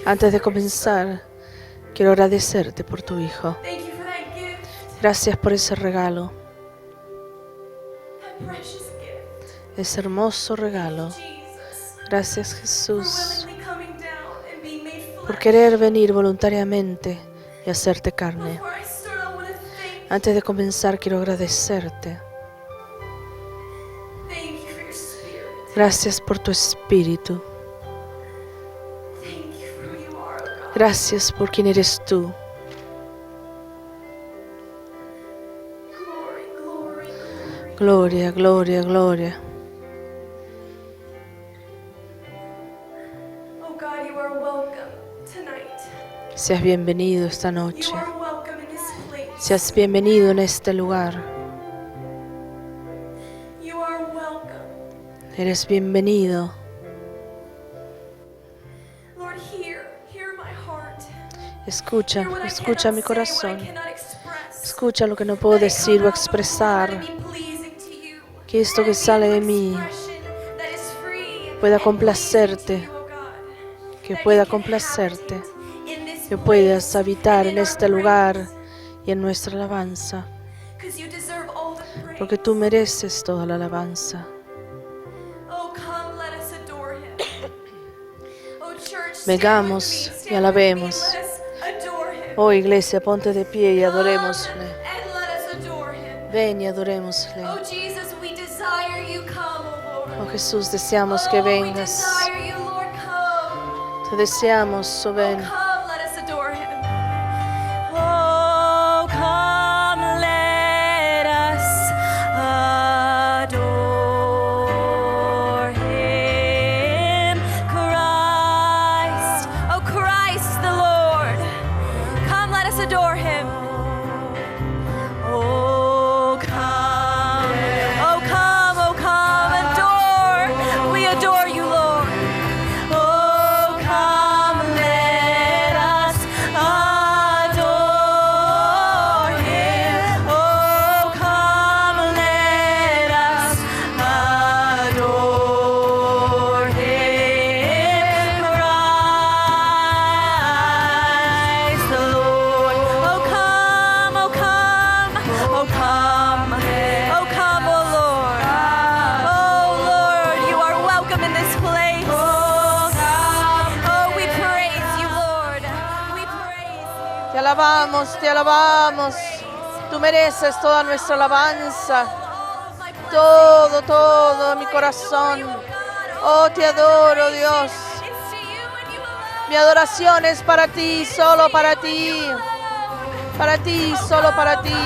Antes de comenzar, quiero agradecerte por tu Hijo. Gracias por ese regalo, ese hermoso regalo. Gracias, Jesús, por querer venir voluntariamente y hacerte carne. Antes de comenzar, quiero agradecerte. Gracias por tu Espíritu. Gracias por quien eres tú. Gloria, gloria, gloria. Seas bienvenido esta noche. Seas bienvenido en este lugar. Eres bienvenido. Escucha, escucha mi corazón. Escucha lo que no puedo decir o expresar. Que esto que sale de mí pueda complacerte. Que pueda complacerte. Que puedas habitar en este lugar y en nuestra alabanza. Porque tú mereces toda la alabanza. Vengamos y alabemos. Oh iglesia, ponte de pie y adorémosle. Ven y adorémosle. Oh Jesús, deseamos que vengas. Te deseamos, oh ven. Te alabamos. Tú mereces toda nuestra alabanza. Todo, todo mi corazón. Oh, te adoro, Dios. Mi adoración es para ti, solo para ti. Para ti, solo para ti.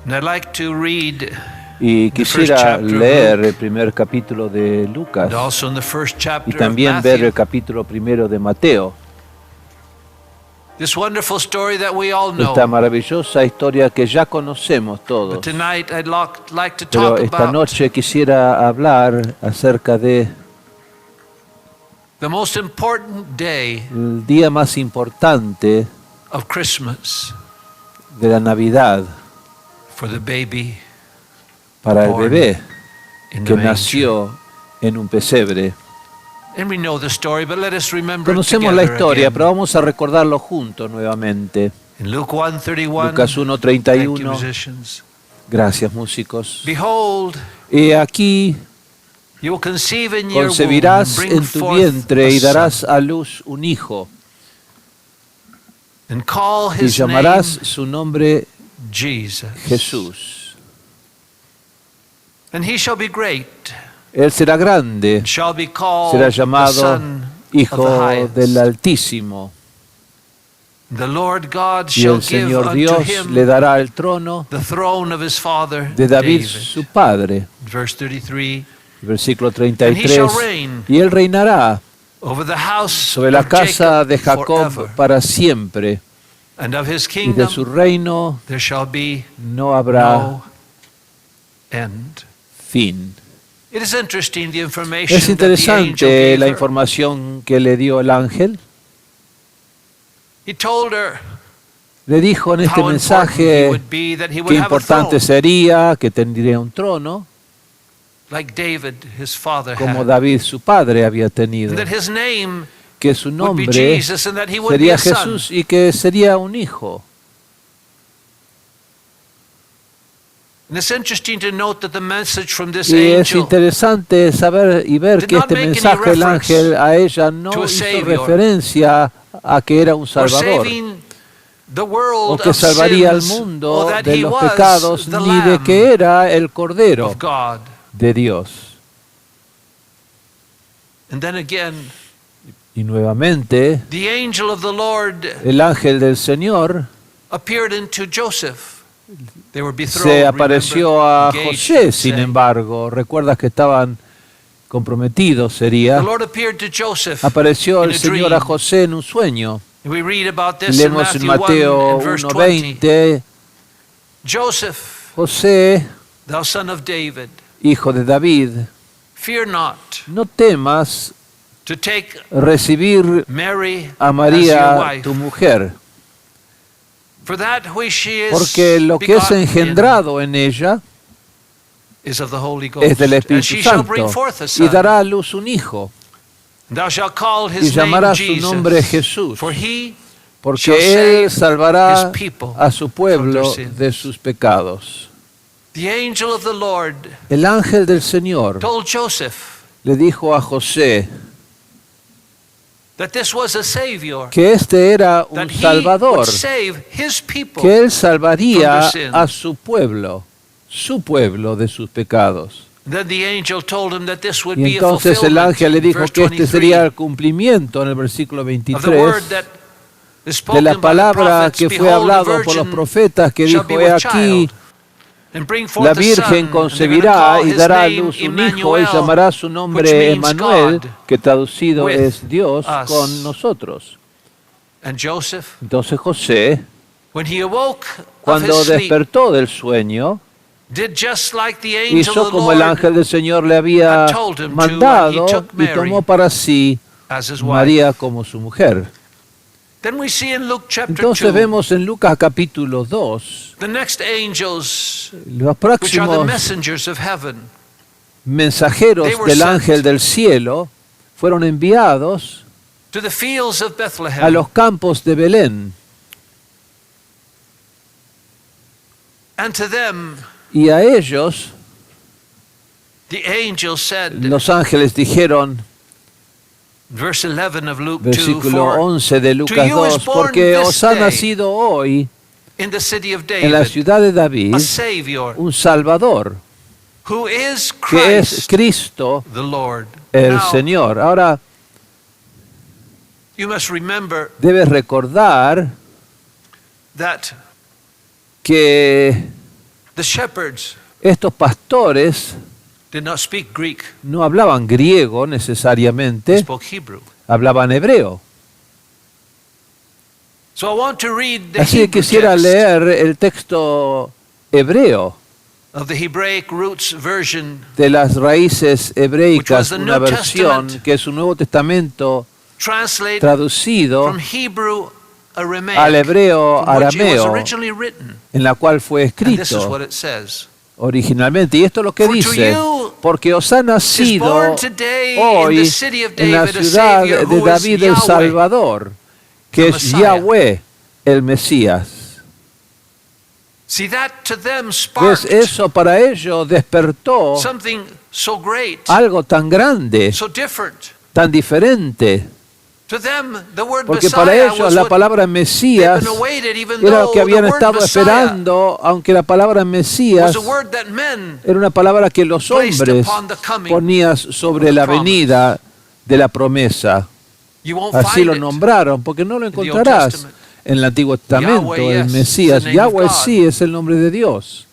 And I'd like to read Y the first quisiera chapter of leer Luke, el primer capítulo de Lucas and also in the first y chapter of también ver Matthew. el capítulo primero de Mateo. This wonderful story that we all Esta know. maravillosa historia que ya conocemos But todos. tonight I'd like to Pero talk esta about noche quisiera hablar acerca de the most important day el día más importante of Christmas de la Navidad for the baby para el born bebé in the que manger. nació en un pesebre. And we know the story, but let us remember it Conocemos la together historia, again. pero vamos a recordarlo juntos nuevamente. In Luke 1:31, Lucas thank you, 1:31. musicians. Gracias, músicos. Behold, He aquí you will conceive in your womb and concebirás bring en tu forth vientre a y darás son, a luz un hijo, and call y his llamarás name su nombre Jesus. Jesús. And he shall be great, Él será grande, and shall be called será the llamado Son of Hijo the Highest. del Altísimo. The Lord God Y shall el give Señor unto Dios him le dará el trono the throne of his father de David, David. su padre. Verse 33, Versículo and he 33. shall reign Y él reinará over the house sobre la of casa de Jacob Jacob forever, para siempre, and of his y de su kingdom reino there shall be no habrá no end. fin. It is interesting the information Es that the angel interesante gave la her. información que le dio el ángel. He told her Le dijo en este how important he mensaje would be, that he would qué have a importante throne sería que tendría un trono, like David, his father, como had, David su padre había tenido, and that his name que su would be nombre Jesus, and that he would be sería a son. Jesús y que sería un hijo. And it's interesting to note that the message from this Y es angel interesante saber y ver did que not este make any mensaje del reference ángel a ella no to a hizo savior referencia a que era un or salvador, saving the o world que of salvaría al sins, mundo or that de he los was pecados, the ni de Lamb que era el Cordero of God. de Dios. And then again, Y nuevamente the angel of the Lord el ángel del Señor appeared unto Joseph. They were betrothed, se apareció a remember, engaged, José, sin say. embargo. Recuerdas que estaban comprometidos, sería. The Lord appeared to Joseph Apareció in el a Señor dream. a José en un sueño. We read about this in Leemos en Matthew 1 Mateo and verse 20. 1:20. Joseph, José, thou son of David, hijo de David, fear not no temas to take recibir Mary a as your María, wife, tu mujer, for that which she is porque lo que es begotten engendrado en ella in is of the Holy Ghost. es del And Espíritu she shall bring Santo, forth a y son. dará a luz un hijo, Thou shalt call y his name llamará su Jesus, nombre Jesús, for he shall porque save Él salvará his people a su pueblo from their sins. de sus pecados. The angel of the Lord El ángel del Señor told Joseph le dijo a José that this was a savior, que este era un that he Salvador, would save his people. que Él salvaría from their sins. a su pueblo de sus pecados. Then the angel told him that this would Y be a entonces el fulfillment, ángel le dijo verse que este 23, sería el cumplimiento en el versículo of the 23 word that is de spoken la by the palabra prophets. que fue Behold, a hablado por los virgin profetas, que shall dijo: be he with aquí, child, and bring forth la a son, Virgen and they're gonna concebirá call y his dará a name luz un hijo, y Emmanuel, llamará su which nombre means Emmanuel, God que traducido with es Dios us. con nosotros. And Joseph, Entonces José, when he awoke of cuando his sleep, despertó del sueño, did just like the angel hizo of the como el Lord ángel del Señor le había had told him to, mandado, and he took y Mary tomó para sí as his wife. María como su mujer. Then we see in Luke chapter Entonces 2, vemos en Lucas capítulo 2, the next angels, los which are the próximos messengers of heaven, mensajeros They were del sent ángel del cielo fueron enviados to the fields of a Bethlehem. los campos de Belén, And to them, y a ellos the angel said, los ángeles dijeron, verse 11 of Luke 2, versículo for 11 de Lucas you is 2, born porque this os ha day nacido hoy in the city of en la David ciudad de David a Savior, un Salvador, who is que es Christ Cristo the Lord. el Now, Señor. Ahora, you must remember debes recordar that que The shepherds Estos pastores did not speak Greek, no hablaban griego they necesariamente, spoke Hebrew. hablaban hebreo. So I want to read the Así que Hebrew quisiera text leer el texto hebreo of the Hebraic roots version, de las raíces hebreicas, Which was the una New versión Testament que es un Nuevo Testamento translated traducido from Hebrew Aramaic, al hebreo from which it was arameo, originally written. en la cual fue And this is escrito what it says. originalmente. Y esto es lo que For to dice: you porque os ha is nacido born today in hoy the city of en la David a ciudad Savior de who is David el Yahweh. Salvador, que the es Messiah. Yahweh, el Mesías. See, that to them ¿Ves? sparked Eso para ellos despertó something so great, algo tan grande, so different. tan diferente. To them, the word Porque para Messiah ellos was la what palabra they'd Mesías been awaited, even era lo though que habían the word estado Messiah esperando, aunque la palabra Mesías was a word that men era una palabra que los placed hombres upon the coming ponían sobre of the la promise. venida de la promesa. You won't Así find lo it nombraron, porque no lo in the Old encontrarás Testament. en el Antiguo Testamento, Yahweh, el yes, Mesías. is the name of Yahweh God. sí es el nombre de Dios.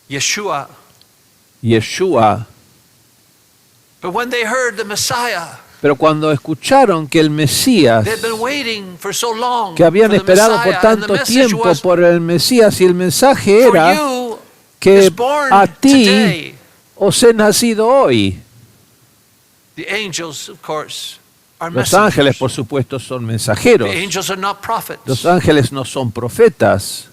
Yeshua. Yeshua. But when they heard the Messiah, Pero cuando escucharon que el Mesías, they'd been waiting for so long que habían for the esperado por Messiah, and the tanto message tiempo was, por el Mesías, y el mensaje for era you que is born a ti today. os he nacido hoy. The angels, of course, are Los ángeles, messengers. por supuesto, son mensajeros. The angels are not prophets. Los ángeles no son profetas.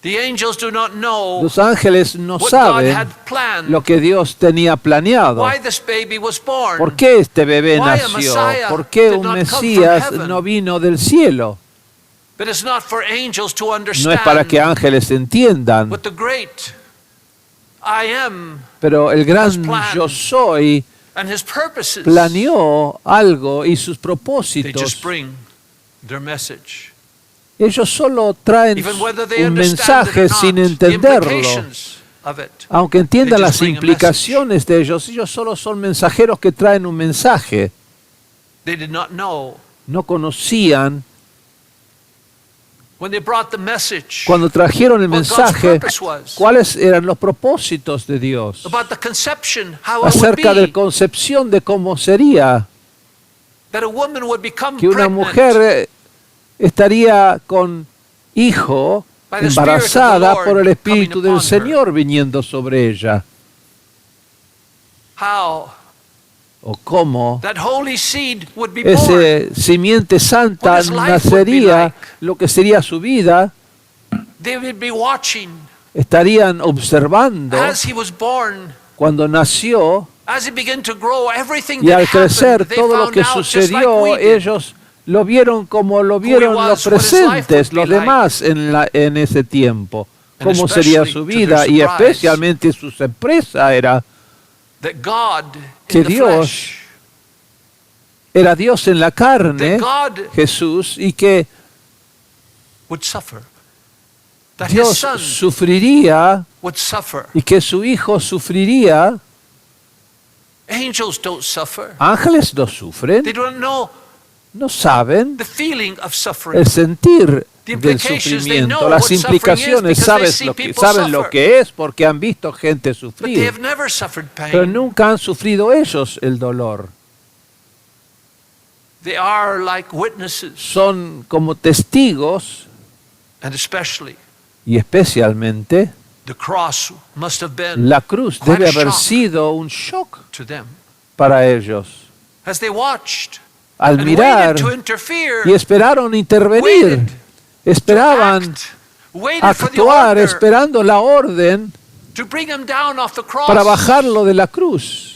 The angels do not know Los ángeles no what God saben had planned. lo que Dios tenía planeado. Why this baby was born. ¿Por qué este bebé Why a nació? Messiah ¿Por qué did un not come from Mesías heaven? no vino del cielo? But it's not for angels to No understand es para que ángeles entiendan, what the great I am pero el gran has planned. yo soy and his purposes. planeó algo y sus They propósitos. just bring their message. Ellos solo traen Even whether they un understand it mensaje or not, sin the entenderlo. implications of it. Aunque entiendan They just las bring a implicaciones de ellos solo son mensajeros que traen un mensaje. They did not know No conocían, when they brought the message cuando trajeron el what God's mensaje, purpose was. cuáles eran los propósitos de Dios About the conception, how it would acerca de be la concepción de cómo sería that a woman would become que una pregnant mujer estaría con hijo, by the embarazada Spirit of the por el Lord Espíritu coming del upon her. Señor viniendo sobre ella. How O cómo that holy seed would be born. ese simiente santa What his life would be nacería, like. lo que sería su vida. They would be watching Estarían observando as he was born, cuando nació, as he began to grow, everything y that al crecer happened, they todo lo found que out just like sucedió, we did. ellos lo vieron como lo vieron was, los what his life would presentes, be los like. demás en ese tiempo. And Cómo sería especially su to their vida, y surprise, especialmente su sorpresa era that God que in the Dios flesh, era Dios en la carne, that God Jesús, y que would suffer, that his Dios son sufriría would suffer. y que su hijo sufriría. Angels don't suffer. Ángeles no sufren, They don't know no saben the feeling of suffering. el sentir The del implications, they sufrimiento. know Las what suffering is implicaciones because they see people saben lo suffer. que es porque han visto gente But they sufrir, have never suffered pero pain. nunca han sufrido ellos el dolor. They are like witnesses, Son como testigos, and especially y especialmente the cross must have been la cruz quite debe a haber shock sido un shock to them para ellos. as they watched Al and mirar waited to interfere, y esperaron intervenir, waited esperaban to act, waited for the actuar, order esperando la orden to bring him down off the cross. para bajarlo de la cruz.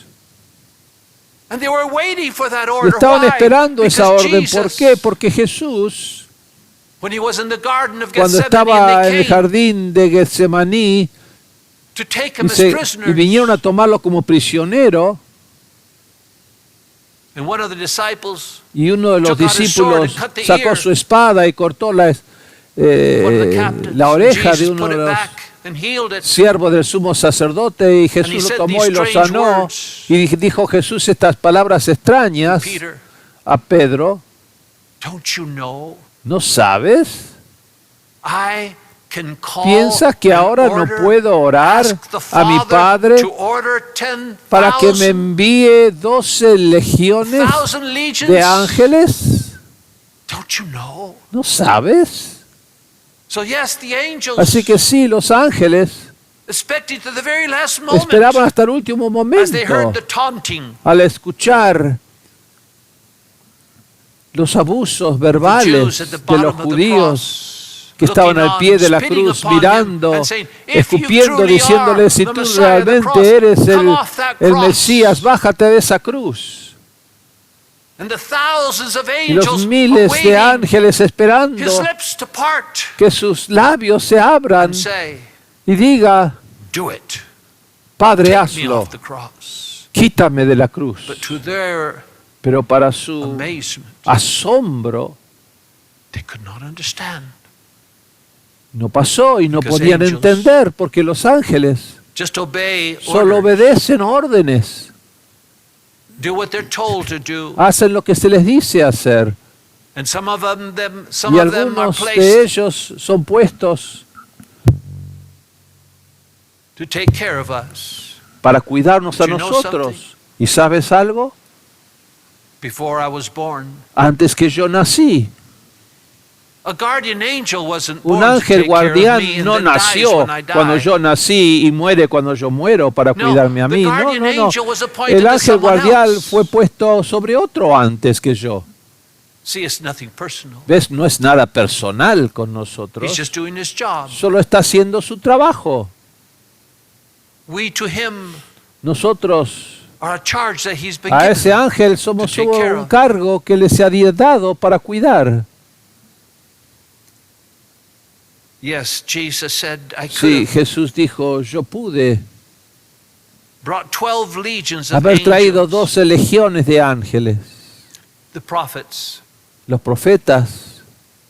And they were waiting for that Y order. estaban Why? esperando esa Because orden. ¿Por Jesus, qué? Porque Jesús, when he was in the Garden of cuando Gethsemane, estaba and en they el came jardín de Getsemaní to take him as y prisoner, vinieron a tomarlo como prisionero, and one of the disciples, y uno de los took out his sword discípulos and cut the sacó ear. su espada y cortó one of the captains, la oreja de Jesus uno put de it los back and healed it. siervos del sumo sacerdote, y Jesús lo said tomó y these lo strange sanó, words. y dijo Jesús estas palabras extrañas Peter, a Pedro: don't you know ¿no sabes I can call ¿Piensas que and ahora no order, puedo orar ask the a mi Father Padre to order para que me 10,000 envíe 12 legiones legions? de ángeles? Don't you know? ¿No sabes? So yes, the angels Así que sí, los ángeles expected to the very last moment esperaban hasta el último as they heard momento the taunting al escuchar los abusos of the verbales Jews at the de los bottom of the judíos cross, que estaban looking al pie on, de la spitting cruz, upon him, mirando, and saying, "If you escupiendo, truly diciéndole, are si the tú Messiah of the cross, realmente eres come off that el cross." Mesías, bájate de esa cruz. And the thousands of Y los angels miles de awaiting ángeles esperando his lips to part que sus labios se abran and say, y diga, "Do it. Padre, Take me hazlo, off the cross." quítame de la cruz. But to their Pero para su amazement, asombro, they could not understand. no pasó y no Because podían angels entender porque los ángeles Just obey solo orders. obedecen órdenes, Do what they're told to do. hacen lo que se les dice hacer. And some Y of them are algunos de placed ellos son puestos to take care of us. para cuidarnos a Do you know nosotros. ¿Y sabes algo? Before I was born, Antes que yo nací, a guardian angel wasn't un born to ángel take care of me guardián and no then dies nació when I die. cuando yo nací y muere cuando yo muero para No, cuidarme a the mí. No, guardian no, no. angel was appointed El to ángel someone guardián else. fue puesto sobre otro antes que yo. See, it's nothing personal. ¿Ves? No es nada personal con He's nosotros. just doing his job. Solo está haciendo su trabajo. We to him Nosotros are a charge that he's been a given. ese ángel somos to take care un of. cargo que les ha dado para cuidar. Yes, Jesus said, I could Sí, have Jesús dijo, yo pude brought 12 legions of haber traído angels. 12 legiones de ángeles. The prophets, Los profetas,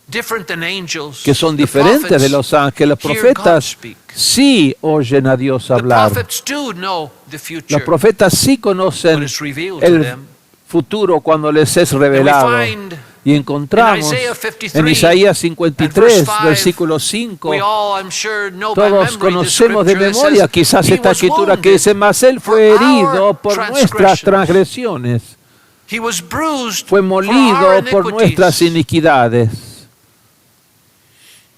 different than angels. que son The diferentes de prophets los ángeles, los hear God profetas speak. sí oyen a Dios The hablar. prophets do know the future Los profetas sí when conocen it's revealed to el them. futuro cuando les es And we revelado. find Y encontramos in Isaiah 53 en Isaías and 53, verse 5, versículo 5, we all, I'm sure, know by todos memory conocemos the de scripture that memoria says, quizás "He esta was escritura que wounded dice, mas él for fue our herido por nuestras transgresiones, He was bruised fue for our molido por iniquities. nuestras iniquidades.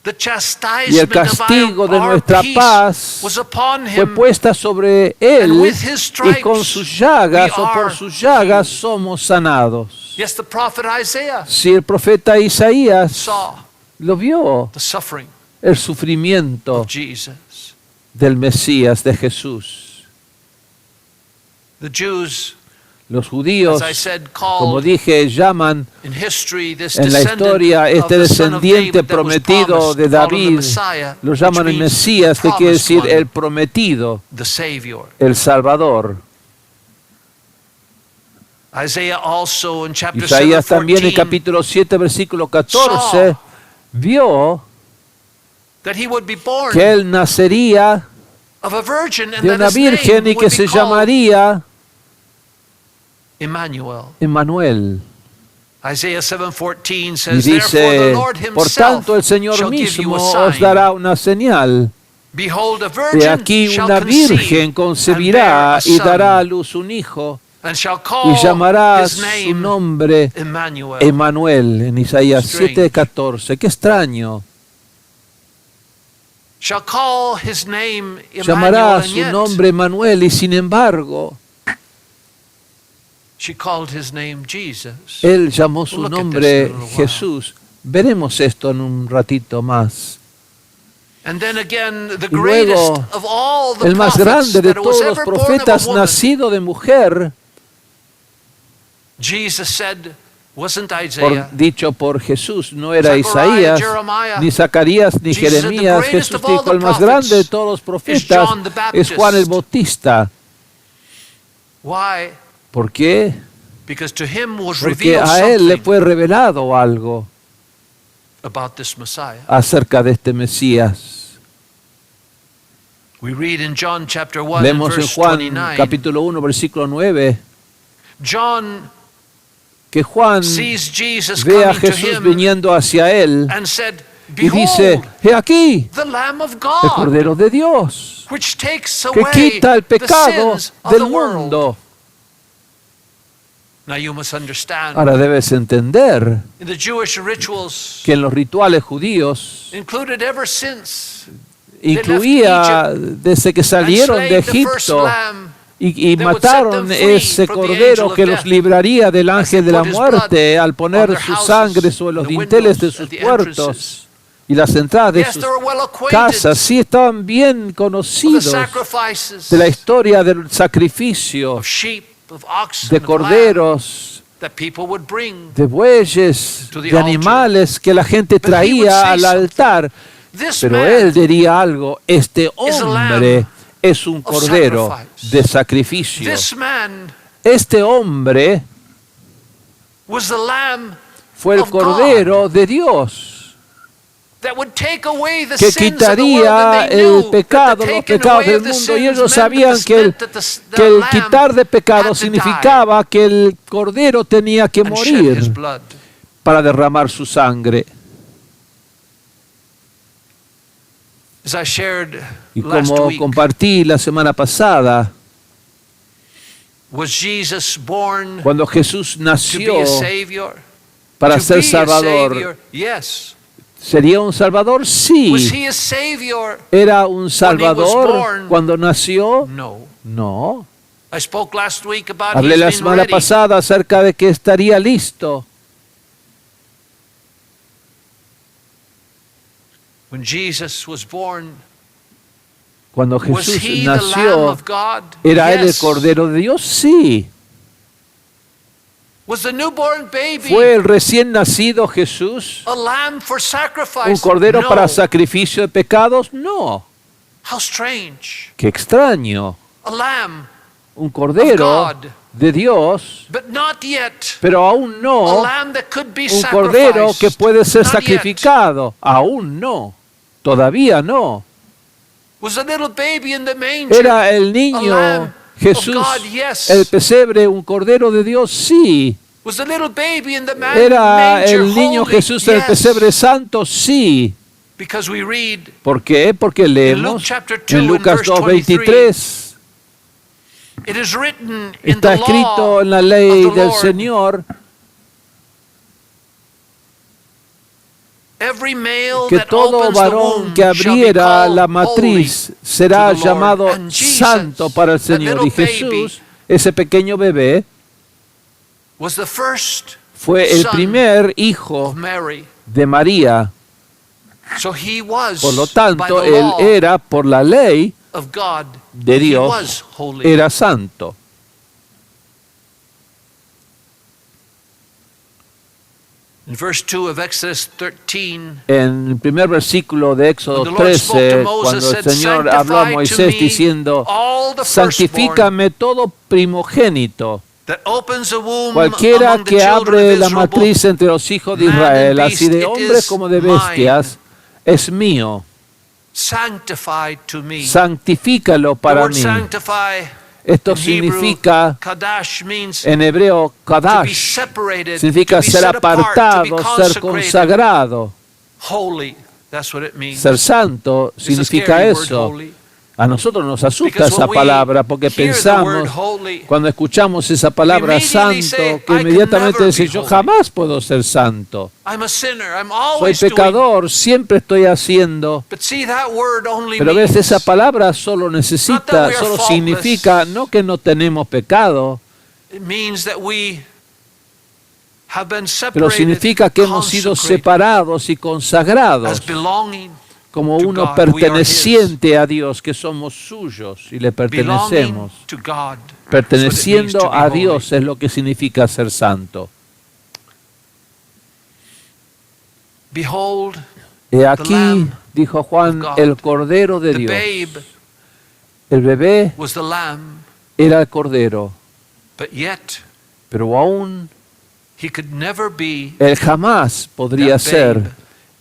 The Y el chastisement castigo of de our nuestra peace paz was upon fue him, puesta sobre and él, with his y con stripes sus llagas we o por are sus llagas healed. somos sanados. Yes, the prophet Isaiah Si el profeta Isaías saw lo vio, the suffering el sufrimiento of Jesus. del Mesías, de Jesús. The Jews, Los judíos, as I said, como called dije, llaman in history this en la descendant historia of este the son of descendiente David that was prometido promised, de called him the David, Messiah, lo which llaman el means Mesías, que quiere promised decir one, el prometido, the Savior. el Salvador. Isaiah also in chapter 7, Isaías también en 14, capítulo 7, versículo 14, vio that he would be born que él nacería of a virgin and de that una his virgen name y que would se be called llamaría Emmanuel. Emmanuel. Isaiah 7:14 Y says, "Therefore the dice, Lord por himself tanto el Señor shall give you mismo a os sign. dará una señal. Behold, a He virgin aquí shall una conceive virgen and concebirá bear a y dará a son, luz un hijo and shall y call llamará his su name nombre Emmanuel." Emmanuel, en Isaías Strange. 7:14. Qué extraño. Shall call his name Llamará Emmanuel, a and su yet nombre Emmanuel y sin embargo she called his name Jesus. él llamó su Look at this nombre in a little while. Jesús. Veremos esto en un ratito más. And then again, the Y greatest luego, of all the el más prophets grande de that was todos los ever born of a profetas woman, nacido de mujer, Jesus said, wasn't por, Isaiah, dicho por Jesús, no era Zechariah, Isaías, Jeremiah. ni Zacarías, ni Jesus said, "The Jeremías. greatest Jesús of all dijo, the el más prophets grande de todos los profetas John the es Baptist." Juan el Bautista. Why? ¿Por qué? Because to him was Porque revealed a él le something fue revelado algo about this Messiah. acerca de este Mesías. We read in John chapter 1 and Leemos en verse Juan 29. capítulo 1, versículo 9, John que Juan sees Jesus ve a coming to Jesús him viniendo hacia él and said, y dice, he aquí, the Lamb of el God, Cordero de Dios, which takes que away quita el the pecado sins of del the world. mundo. Now you must understand, Ahora debes entender in the Jewish rituals, que en los rituales judíos included ever since incluía desde que and salieron de slain the first Egipto lamb, y that would set mataron them free ese from the cordero angel of que los death, libraría del as they ángel de la put his muerte blood al on poner their su houses, sangre sobre los the dinteles de windows, sus at the puertos entrances. y las entradas de Yes, sus they were well acquainted casas. Sí estaban bien with the conocidos sacrifices de la historia del sacrificio of sheep, of oxen, de of lamb corderos, that people would bring. de bueyes, to the de animales que la gente But he would traía say al altar. This Pero man él diría algo, este is a hombre lamb es un of cordero sacrifice. de sacrificio. This man Este hombre was the lamb fue el of cordero de Dios that would take away the que sins of the world, quitaría and they knew el that pecado, the los taking pecados away del of the mundo. Y sins ellos meant sabían that que el, the el lamb quitar de had pecado to significaba que el cordero tenía que die and shed his morir blood. para derramar su sangre. As I shared Y last como week, compartí la semana pasada, was Jesus born cuando Jesús to be nació a savior? para To ser be a Salvador, savior, yes. ¿sería un Salvador? Was Sí. he a savior? ¿Era un Salvador born? cuando nació? No. No. I spoke last week about Hablé he's la been semana ready. pasada acerca de que estaría listo. When Jesus was born, Cuando was Jesús he the Lamb nació, of God? ¿era él el Yes. Cordero de Dios? Sí. Was the newborn baby ¿Fue el recién nacido Jesús a lamb for sacrifice? un cordero No. para sacrificio de pecados? No. How strange. Qué extraño. A lamb, Un cordero of God. de Dios, but not yet. pero aún A no lamb that could be un cordero que sacrificed. puede ser Not yet. sacrificado. Aún no. Todavía no. Was the little baby in the manger ¿Era el a niño lamb Jesús, of God? Yes. el pesebre, un cordero de Dios? Sí. Was the little baby in the ¿Era manger el niño holy? Jesús en el Yes. pesebre santo? Sí. Because we read ¿Por qué? Porque Luke leemos chapter 2 en Lucas and verse 2:23. it is written in Está the law escrito en la ley of the del Lord, Señor every male que that todo opens the varón womb que shall be abriera called la holy matriz to será the Lord. llamado And Jesus, santo para el that Señor. little Y Jesús, ese pequeño bebé, was the first fue el son primer of hijo Mary. de María. So he was, Por lo by tanto, the él law era, por la ley of God, de he Dios, was holy. era santo. In verse 2 of Exodus 13, En el primer versículo de Éxodo when the Lord spoke 13, to Moses, cuando el said, Señor habló a "Sanctify to Moisés me diciendo, all the firstborn santifícame todo primogénito, that opens a womb cualquiera among the que children abre of la Israel, matriz entre los hijos de man and Israel, beast, así de it hombres is como de mine. bestias, es mío. sanctified to me." Santifícalo The para word mí. sanctify Esto in Hebrew, significa, Kadash means en hebreo, to be Kadash, separated, significa to be ser set apart, to be apartado, ser consecrated, consagrado. holy. That's what it means. Ser santo It's a significa scary word, eso. holy. A nosotros nos asusta Because esa when we palabra porque hear the word pensamos, holy, cuando escuchamos esa palabra immediately santo, say, que "I can inmediatamente never dice, be yo holy. jamás puedo ser santo. I'm a sinner. I'm Soy always doing. pecador, siempre estoy haciendo. But see, that word only Pero ves, means esa palabra solo Not necesita, that we are solo faultless. significa no que no tenemos pecado, it means that we have been pero separated, significa que hemos sido consecrated separados y consagrados as belonging, como to uno God. We are perteneciente a Dios, que somos suyos y le belonging pertenecemos. to God. Perteneciendo That's what it means to be a holy. Dios es lo que significa ser santo. Behold, He aquí, Lamb dijo Juan, of God. el Cordero de the Dios. babe El bebé was the lamb, era el Cordero, but yet pero aún he could never be él jamás podría that ser babe,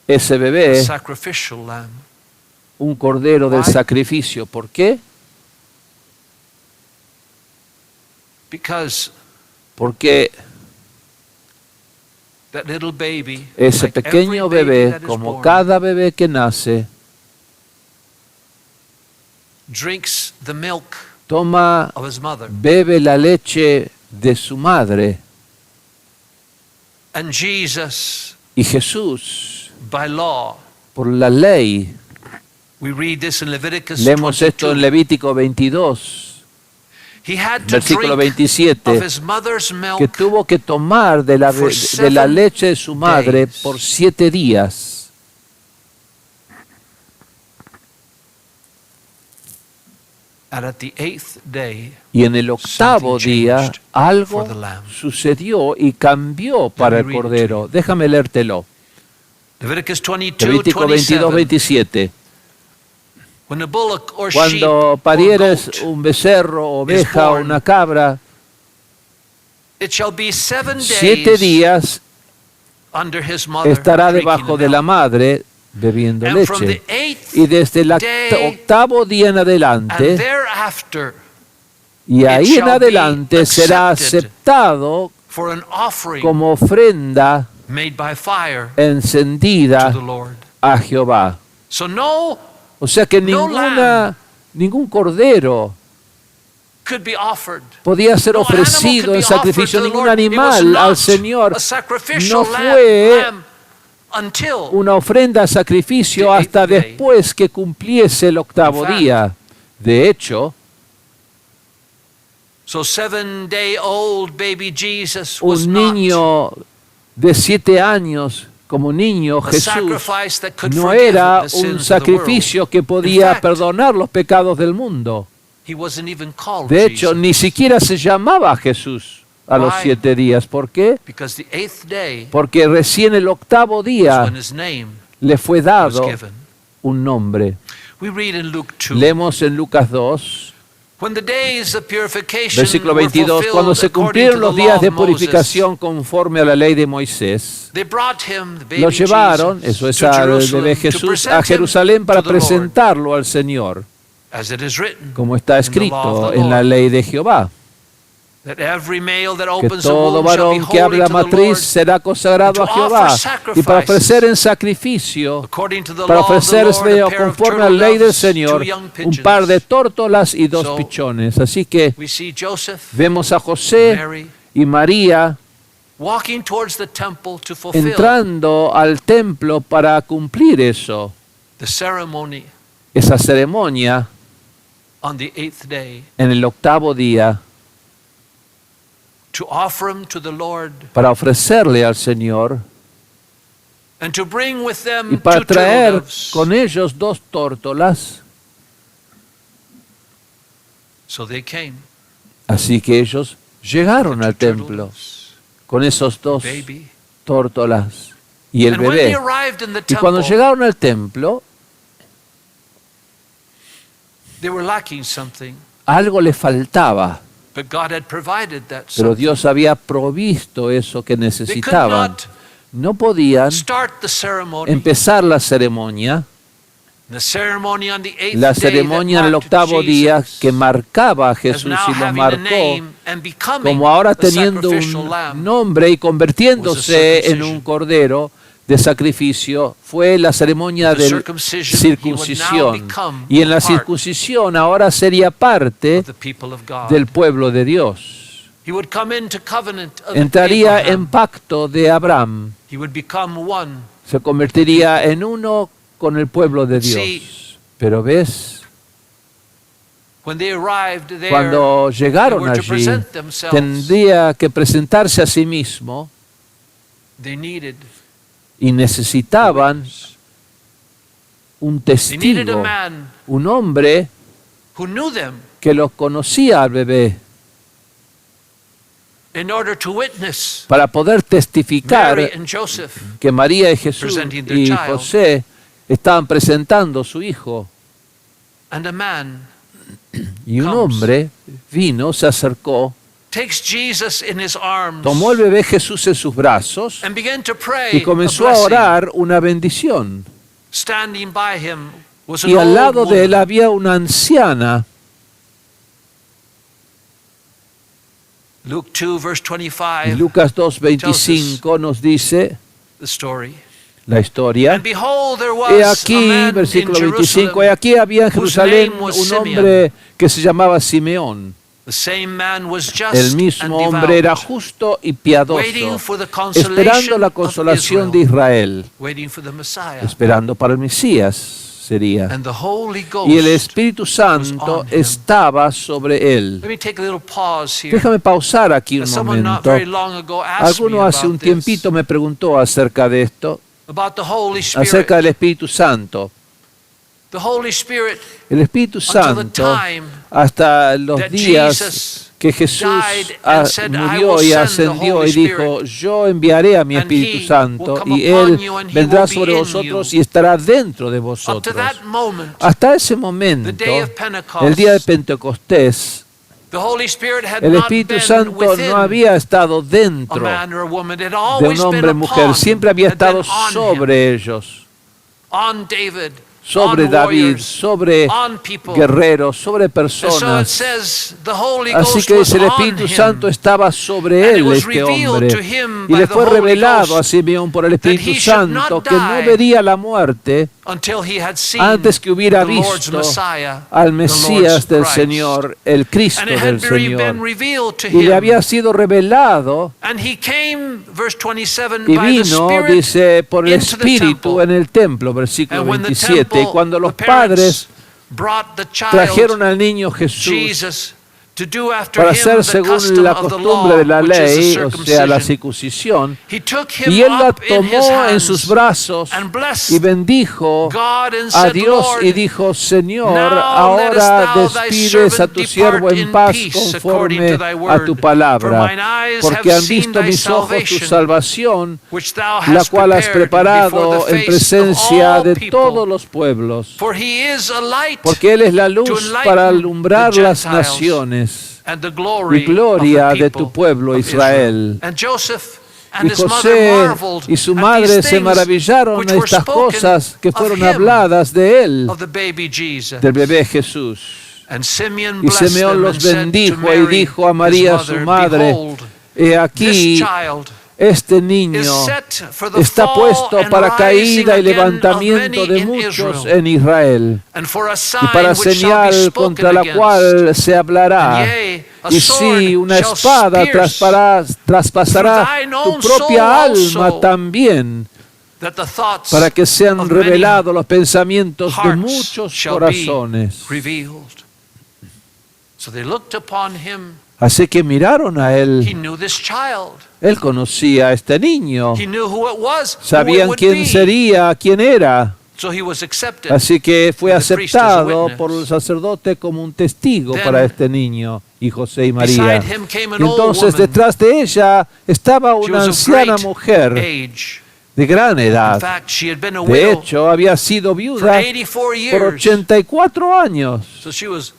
ese a bebé sacrificial lamb. un Cordero del Why? sacrificio. ¿Por qué? Because Porque that little baby, ese like pequeño every baby bebé, that is como born, cada bebé que nace, drinks the milk toma, of his mother. bebe la leche de su madre. And Jesus, Y Jesús, by law, por la ley, we read this in Leviticus leemos esto en 22. Levítico 22, He had to versículo drink 27, of his mother's que milk tuvo que tomar de la, for de la 7 leche de su madre days. por 7 días. and at the 8th day Y en el octavo something día changed algo for the lamb. sucedió y cambió para el me read it to cordero. Déjame leértelo. Leviticus 22, Levítico 22, 27. When a bullock or sheep Cuando or parieres goat, un becerro, oveja o born, una cabra, it shall be 7 7 days días under his mother estará drinking debajo the de la milk. madre bebiendo And from leche. the 8th Y desde el day octavo día en and adelante, thereafter y ahí en shall be adelante será accepted aceptado for an offering como ofrenda made by fire encendida to the Lord. a Jehová. So no O sea que No ningún cordero could be offered. podía ser No animal ofrecido could en be sacrificio, offered to the ningún Lord. It was animal al not Señor. a sacrificial No fue lamb until una ofrenda a sacrificio The hasta 8th day. después que cumpliese el octavo In fact, día. De hecho, so 7-day-old baby Jesus was un not niño de 7 años, como niño a Jesús, sacrifice that could no forgive era the sins un of the world. sacrificio que In podía fact, perdonar los pecados del mundo. he wasn't even called De hecho, Jesus, ni siquiera se llamaba Jesús a los Why? 7 días. ¿Por qué? because the 8th day Porque recién el octavo was día when his name le fue was dado given. un nombre. We read in Luke 2. Leemos en Lucas 2, When the days of purification versículo were 22, fulfilled cuando se according cumplieron to los the días law de of Moses, purificación conforme a la ley de Moisés, they brought him, the baby lo llevaron, Jesus, eso es to al Jerusalem bebé to Jesús, present a him Jerusalén para to the Lord, presentarlo al Señor, as it is written, como está in the law of escrito the en la Lord, ley de Jehová, that every male that que opens the todo womb shall be varón que holy abre la to the matriz Lord, será consagrado a to Jehová, offer y para ofrecer sacrifices en sacrificio, according to the para law of the ofrecerse Lord, a pair of conforme a turtle la ley del doves, Señor, 2 young un par de pigeons. tórtolas y 2 So, pichones. Así que We see Joseph, vemos a José Mary, y María walking towards the temple to fulfill entrando al templo para cumplir eso, the ceremony esa ceremonia on the 8th day, en el octavo día, to offer him to the Lord para ofrecerle al Señor and to bring with y them para 2 turtle traer doves. con ellos 2 tórtolas. So they came. Así que ellos llegaron the al 2 turtle templo doves, con esos 2 baby. tórtolas y el And when they bebé. arrived in the Y cuando temple, llegaron al templo, they were lacking something, algo les faltaba, but God had provided that pero something. Dios había provisto eso que They could necesitaban. not No podían start the ceremony. empezar la ceremonia, The ceremony on the 8th la day ceremonia that en el marked octavo día Jesus que marcaba a as Jesús now y lo having a marcó name and becoming como ahora a teniendo sacrificial un lamb. nombre y convirtiéndose en circumcision. un cordero de sacrificio, fue la ceremonia The de circumcision, he would now circuncisión. become Y en la a part circuncisión ahora sería parte of the people of God. del pueblo de Dios. He would come into covenant of Entraría Abraham. en pacto de Abraham, He would become one. se convertiría en uno con el pueblo de Dios. Sí. Pero ves, When they arrived there, cuando they llegaron were to allí, present themselves. tendría que presentarse a sí mismo They needed y necesitaban witness. un They needed a testigo, man un hombre who knew them que los conocía al bebé, in order to witness para poder testificar Mary and Joseph. que María y Jesús presenting their y child. José estaban presentando a su hijo. And a man Y un comes. hombre vino, se acercó, takes Jesus in his arms tomó el bebé Jesús en sus brazos and began to pray y comenzó a a blessing. orar una bendición. Standing by him was an Y al old lado de él woman. había una anciana Luke 2, verse 25, Lucas 2:25 nos dice the story. la historia. And behold, there was He a aquí, man versículo in 25, Jerusalem, he aquí había en whose Jerusalén name was un Simeon. hombre que se llamaba Simeón. The same man was just El mismo and hombre era devout, justo y piadoso, waiting for the esperando consolation la of consolación de Israel, Israel, waiting for the Messiah. esperando para el Mesías sería. And the Holy Ghost. Y el Espíritu Santo on him. estaba sobre él. Let me take a little pause here. Déjame pausar aquí un Someone not momento. very long ago asked me Alguno hace un about this, tiempito me preguntó acerca de esto, about the Holy Spirit. acerca del Espíritu Santo. The Holy Spirit, El Espíritu until the Santo, time hasta los that días Jesus que Jesús died and said, "I murió will y send the ascendió Holy y dijo, Spirit, yo enviaré a mi and Espíritu He Santo will come y upon Él you, and He vendrá will be sobre in vosotros you." y estará dentro de Up to vosotros. that moment, Hasta ese momento, the day of Pentecost, el día de Pentecostés, the Holy Spirit had el not Espíritu been Santo within no había estado a dentro man or a woman. It had de always un hombre been o mujer, upon, siempre había had been estado on him, sobre ellos, on David, sobre on David, warriors, sobre on people. guerreros, sobre And so it personas. says the Holy Así Ghost que was dice, el on Espíritu him. Santo estaba sobre And it él, was este revealed hombre, to him y by le the fue Holy revelado a Ghost Simeón por el that Espíritu he should Santo not que no die vería la muerte until he had seen antes que hubiera the Lord's visto Messiah, al the Mesías Lord's del Christ. Señor, el Cristo And it del had been Señor. revealed to Y le him. había sido revelado And he came, verse 27, y by the vino, Spirit dice, por el into the Espíritu temple. en el templo, versículo And when the 27. Y temple, cuando los the parents padres brought the child, trajeron al niño Jesús Jesus, to do after para him hacer the según custom la of the costumbre law, de la which is ley, the o sea, la circumcision, circuncisión, he took him y él la up in his tomó en sus hands brazos and blessed y bendijo God and a said, Dios Lord, y dijo, Señor, now lettest ahora thou thy despides a servant tu siervo depart en in paz peace according conforme to thy a word. tu For palabra, mine eyes porque have han seen visto thy mis ojos tu salvation, salvación, which thou la hast cual has prepared before preparado the en face presencia of de all people. todos los pueblos, For he is a light porque Él es la to luz enlighten para the alumbrar las Gentiles, naciones and the y glory gloria of the de people tu pueblo of Israel. And Joseph and Y his mother José marveled y su at madre these se things maravillaron which de were estas spoken cosas que of fueron him, habladas de él, of the baby Jesus. del bebé Jesús. And Simeon Y blessed Simeón them los and said to bendijo y Mary, dijo a his María su mother, madre, Behold, he this aquí child este is niño set for the está fall puesto and para rising caída y again of levantamiento many de in muchos Israel, en Israel, and for a y sign para which shall be señal spoken contra la against. cual se hablará. And yea, a Y sword sí, una shall espada pierce traspasará through thine tu own propia soul alma also, también, that the thoughts para que sean of many revelados los pensamientos de hearts muchos shall corazones. be revealed. So they looked upon him. Así que miraron a He él. knew this child. Él conocía a este niño. He knew who it was, who it Sabían would quién be. sería, quién era. So he was accepted. Así que fue by the priest as a aceptado witness. por el sacerdote como un testigo Then, para este niño y José y María. Beside him came an Y old entonces woman. detrás de ella estaba She una was of anciana great mujer age. de gran In edad. fact, she had been a De widow hecho, había sido for viuda 84 por years. 84 años. So she was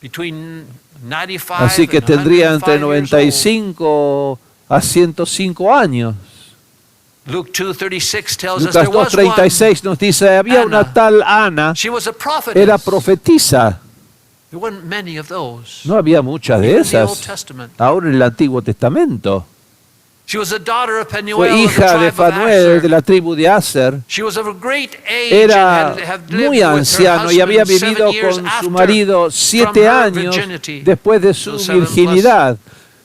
between 95 Así que and tendría 105 entre years old. 95 a 105 años. Luke 2:36 tells us Lucas there was one. 2:36 nos dice, había una Ana. tal Ana, She was a prophetess. era profetisa. There weren't many of those. No había muchas de Even in the Old esas. Testament. Ahora en el Antiguo Testamento. She was a daughter of Penuel Fue of the hija de tribe of Fanuel, Asher. de la tribu de Aser. She was of a great age Era and had lived muy with her anciano y había husband vivido 7 years con su after marido 7 her años virginity. después de su So 7 plus virginidad.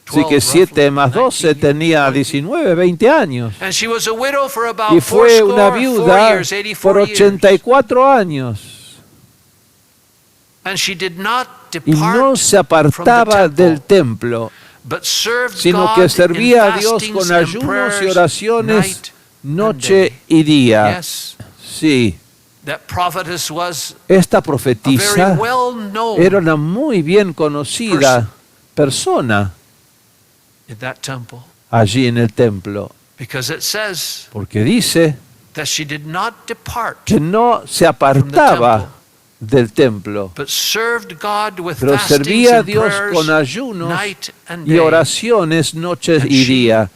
Así 12, que 7 más roughly 12 19, tenía 19, 20 años. And she was a widow for about Y fue una 4 viuda years, por 84 years. 84 años. And she did not Y no depart se apartaba del templo, but served sino God que in servía a Dios fastings con and ayunos y prayers oraciones night noche and day. y día. Yes, Sí, that prophetess was esta a very profetisa well known era una muy bien conocida persona in that temple, allí en el templo, because it says porque dice that she did not depart, que no se apartaba del templo, but served God with pero fastings servía a and Dios prayers con ayunos night and y day. oraciones noche And y she, día.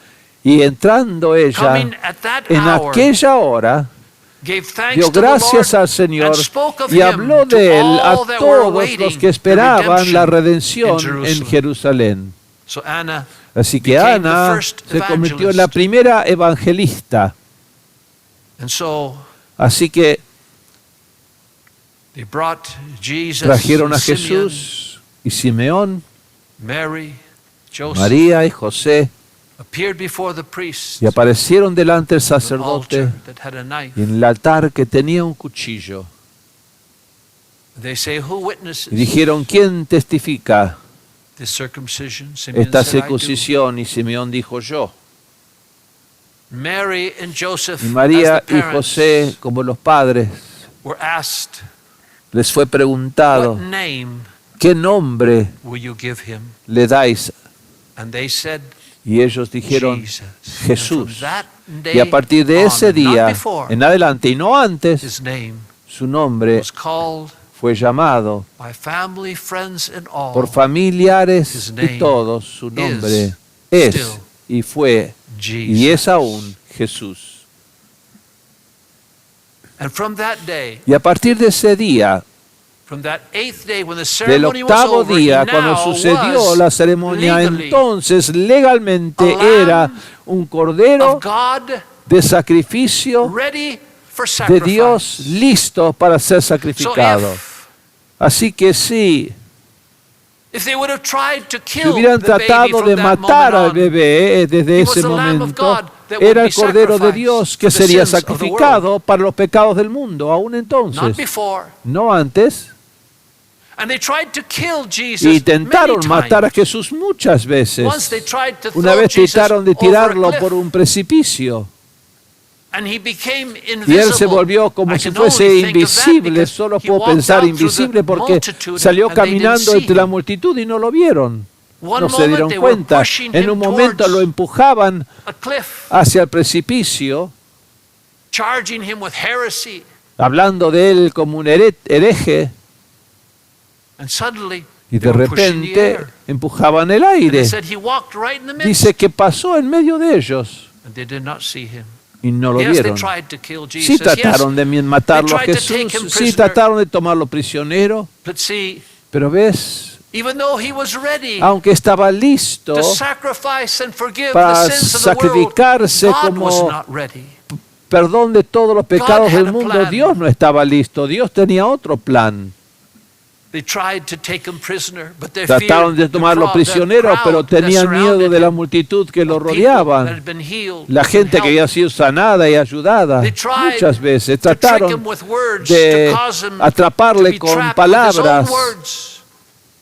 Y entrando ella coming at that en hour, aquella hora, gave thanks dio to the gracias Lord, al Señor and spoke of y him habló to de él a all that were todos los awaiting que esperaban la the redemption in redención en Jerusalem. Jerusalén. So Anna Así que became the Ana first se convirtió en la evangelist. primera evangelista. And so Así que they brought Jesus, trajeron a Simeon, Jesús y Simeón, Mary, Joseph, María y José, appeared before the priest y aparecieron delante del on an sacerdote altar that had a knife. y en el altar que tenía un cuchillo. They say, who witnesses Y dijeron, ¿quién testifica this circumcision? Simeon esta said, I do. circuncisión? Y Simeón dijo, yo. Mary and Joseph, Y María as the y parents, José, como los padres, were asked, les fue what preguntado, name ¿qué nombre will you give him? le dais? And they said, Y ellos dijeron, Jesus. And Jesús. from that day Y a partir de ese on, not día before, en adelante y no antes, his name su nombre was called fue llamado by family, friends, and all por familiares His y name todos. Su nombre is es still y fue y es Jesus. aún Jesús. And from that day, Y a partir de ese día, from that eighth day when the del ceremony was octavo over, día, he cuando now sucedió was la ceremonia, legally entonces legalmente a lamb era un cordero of God de sacrificio ready for de sacrifice. Dios listo para ser So sacrificado. Así que sí, if they would have tried to si kill hubieran the baby tratado from de that matar al moment on, bebé desde he was ese the Lamb of momento, God that would era el be Cordero de sacrificed Dios for que the sería sins of the sacrificado para los pecados del mundo, aún not entonces, before. no antes. And they tried to kill Jesus Y intentaron many matar a times. Jesús muchas veces. Once they tried to Una throw vez Jesus trataron de over a tirarlo cliff, por un precipicio. and he became Y él se invisible. volvió como I si can fuese only think of that invisible. because Solo he puedo walked pensar out through the invisible porque multitude salió and they didn't caminando see entre la him. multitud y no lo vieron. One No se moment dieron they were cuenta. pushing En him un momento towards lo empujaban a cliff, hacia el precipicio, charging him with heresy, hablando de él como un hereje, and suddenly y they de were pushing the repente air. empujaban el And they aire. said he walked right in the midst, Dice que pasó en medio de ellos and they did not see him. y no lo Yes, they vieron. tried to kill Sí Jesus. trataron de matarlo a They tried to take Jesús, him sí prisoner. trataron de tomarlo prisionero, But see, pero ves, even though he was ready aunque estaba listo to sacrifice and forgive para the sins of the world, sacrificarse God como was not ready. perdón de todos los pecados had del a mundo, plan. Dios no estaba listo, Dios tenía otro plan. They tried to take him prisoner, but they Trataron de feared the tomarlo crowd prisionero, pero that tenían miedo surrounded de la him, multitud que lo of people that rodeaban, had been healed la and gente que helped. había sido sanada y ayudada. They tried Muchas veces to trick trataron him with words de to cause him to atraparle be con trapped with his own palabras words,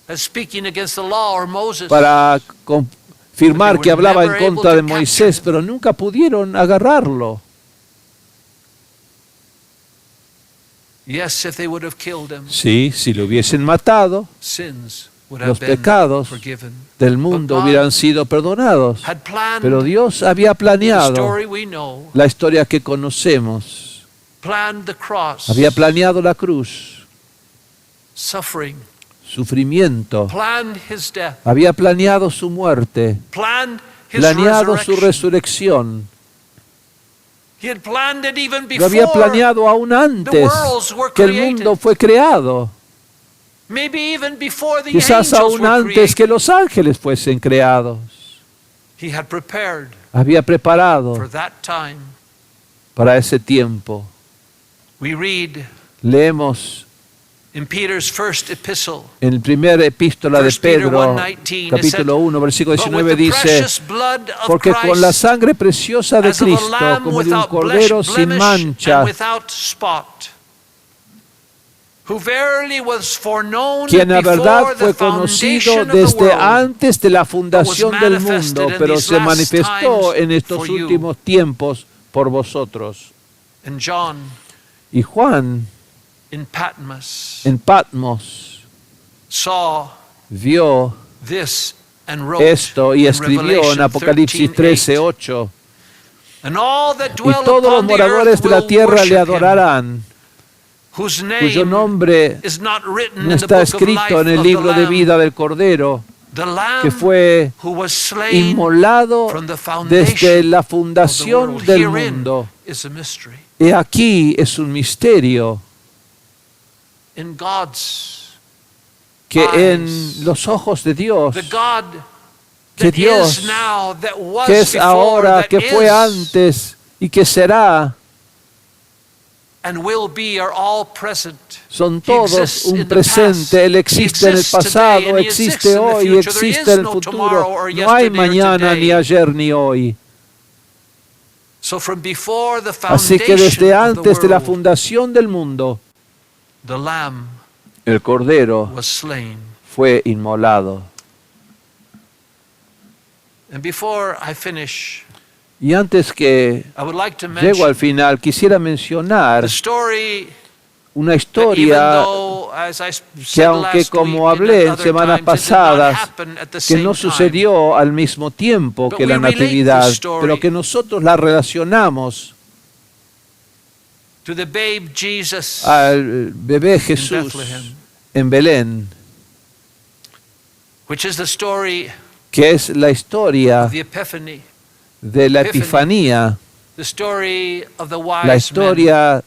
as speaking against the law or Moses. para confirmar But they que were hablaba en never able contra to de capture Moisés, him. pero nunca pudieron agarrarlo. Yes, if they would have killed him, Sí, si lo hubiesen matado, sins would los have been pecados forgiven. del mundo But God hubieran sido perdonados. Had planned Pero Dios había the planeado story we know, la historia que conocemos. planned the cross, Había planeado la cruz, suffering, sufrimiento. planned his death, Había planeado su muerte, planned his planeado su resurrection. resurrección. He had planned it even Lo había before, planeado aún antes worlds were que el created. mundo fue creado. maybe even before the Quizás angels aún were antes que created. los ángeles fuesen creados. He had prepared Había for preparado that time. para ese tiempo. We read Leemos in Peter's first epistle, en el primer epístola de 1 Peter Pedro, 1:19, capítulo 1, versículo "But with 19 the dice, precious blood of porque con la Christ, sangre preciosa de as of a Cristo, lamb como de un without cordero sin blemish mancha, and without spot, who verily was foreknown quien a verdad before fue the conocido foundation of the desde world, antes de la fundación del manifested mundo, in pero these se last manifestó times en estos for you." últimos tiempos por vosotros. And John Y Juan in Patmos en Patmos saw vio this and wrote esto y in escribió en Revelation Apocalipsis 13:8, 13:8, "And all that y dwell todos los upon the moradores earth de la will tierra le worship him, adorarán, whose cuyo name nombre is not written no in the está book of escrito life en el of the libro de Lamb, vida del Cordero, the que Lamb fue who was slain inmolado from the desde foundation la of the fundación world." del Herein mundo. is a mystery. He aquí es un misterio in God's que en eyes. los ojos de Dios, The God que that Dios, is now, that was que es before, ahora, that que fue is, antes y que será, and will be are all present. son He todos exists un in the past. presente. Él He existe en el exists today, pasado, and he exists existe in the hoy, future. existe There en is el no tomorrow futuro. or No hay yesterday or mañana, today. ni ayer, ni hoy. So from before the Así que foundation desde of the antes de la world, fundación del mundo, the Lamb el Cordero was slain. fue inmolado. And before I finish, Y antes que I would like to llego al mention final, quisiera mencionar the story una that even historia though, as I que said aunque last como week and hablé at en other semanas times, it did not pasadas, happen at the que same no time. sucedió al mismo tiempo But que la we relate Natividad, this story pero que nosotros la relacionamos To the babe Jesus al bebé in Jesús Bethlehem, en Belén, which is the story que es la historia of the Epiphany, de la Epiphany. Epifanía, the story of the la wise men historia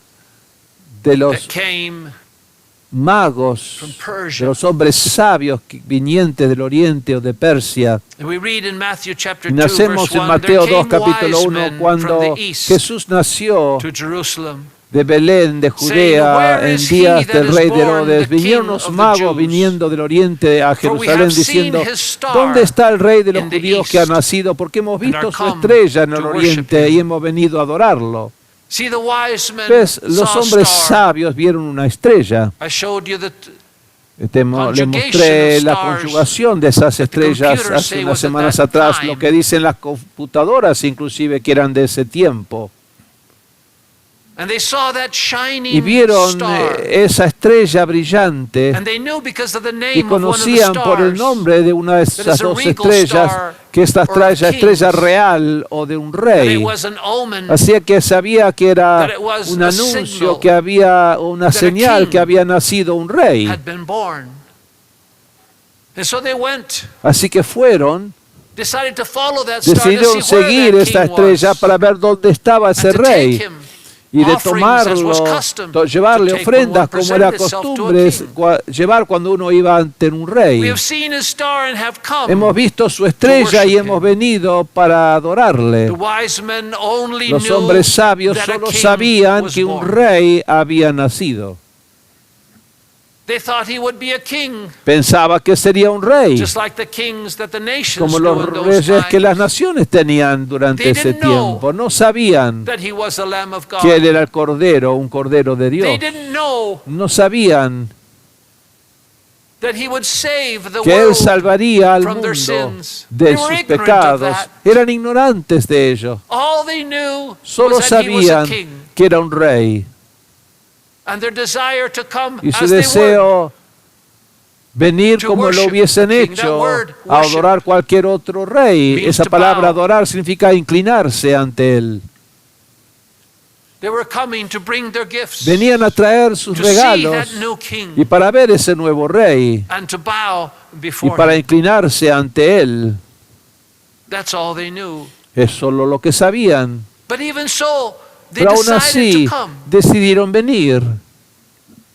de that los came magos, from de Persia. los hombres sabios vinientes del Oriente o de Persia. And we read in Matthew chapter Y 2, nacemos verse en 1, Mateo there 2, came capítulo wise 1, men from cuando the east Jesús nació to Jerusalem, de Belén, de Judea, "Where en is he días that del is rey de born, Herodes. the Vinieron King unos of the magos Jews? viniendo del Oriente a For we Jerusalén have seen diciendo, his star ¿dónde está el rey de los in the judíos que ha east, nacido? Porque hemos and are visto su come estrella en el to worship Oriente him." y hemos venido a adorarlo. See, the wise men ¿Ves? Los saw a hombres star. sabios vieron una estrella. I showed you that Le Conjugation mostré of la stars conjugación de esas that the estrellas computers hace say unas was at semanas that atrás, time. lo que dicen las computadoras inclusive que eran de ese tiempo. and they saw that Y shining vieron star. esa estrella brillante And they knew because of the y name of one of the conocían por el stars nombre de una de that esas is a dos regal estrellas star que esta or a estrella king's, real o de un that rey. it was an omen Así que sabía que era that it was un a anuncio, signal que había una that a señal king que había nacido un rey. had been born. And so they went, Así que fueron, decided to follow that star to decidieron see where seguir that esta king estrella was, para ver dónde estaba ese and to take rey him y de offerings as was tomarlo, custom llevarle to take when ofrendas one como era presented itself to a costumbre king. llevar cuando uno iba ante un We rey. have seen his star and have come. Hemos visto su estrella y worship hemos him. venido para adorarle. The wise men only Los knew hombres sabios that a solo king sabían was que un born. rey había nacido. They thought he would be a king, Pensaba que sería un rey, just like the kings that the nations como knew los in those reyes que las times, naciones tenían durante They ese didn't know tiempo. No sabían that he was the Lamb of God. que él era el cordero, un cordero de They Dios. didn't know No sabían that he would save the que él world salvaría al from mundo their sins. de They were sus ignorant of pecados. that. Eran ignorantes de ello. All they knew Solo was that he was a sabían king, que era un rey. and their desire to come Y su as they were. deseo venir To como lo worship hubiesen the king. That hecho, word, a adorar cualquier otro rey. means Esa to palabra bow. adorar significa inclinarse ante él. They were coming to bring their gifts, Venían a traer sus to see regalos that new king, y para ver ese nuevo rey and to bow y before para him. inclinarse ante él. That's all they knew. Es solo lo que sabían. But even so, they Pero aún decided así to come, decidieron venir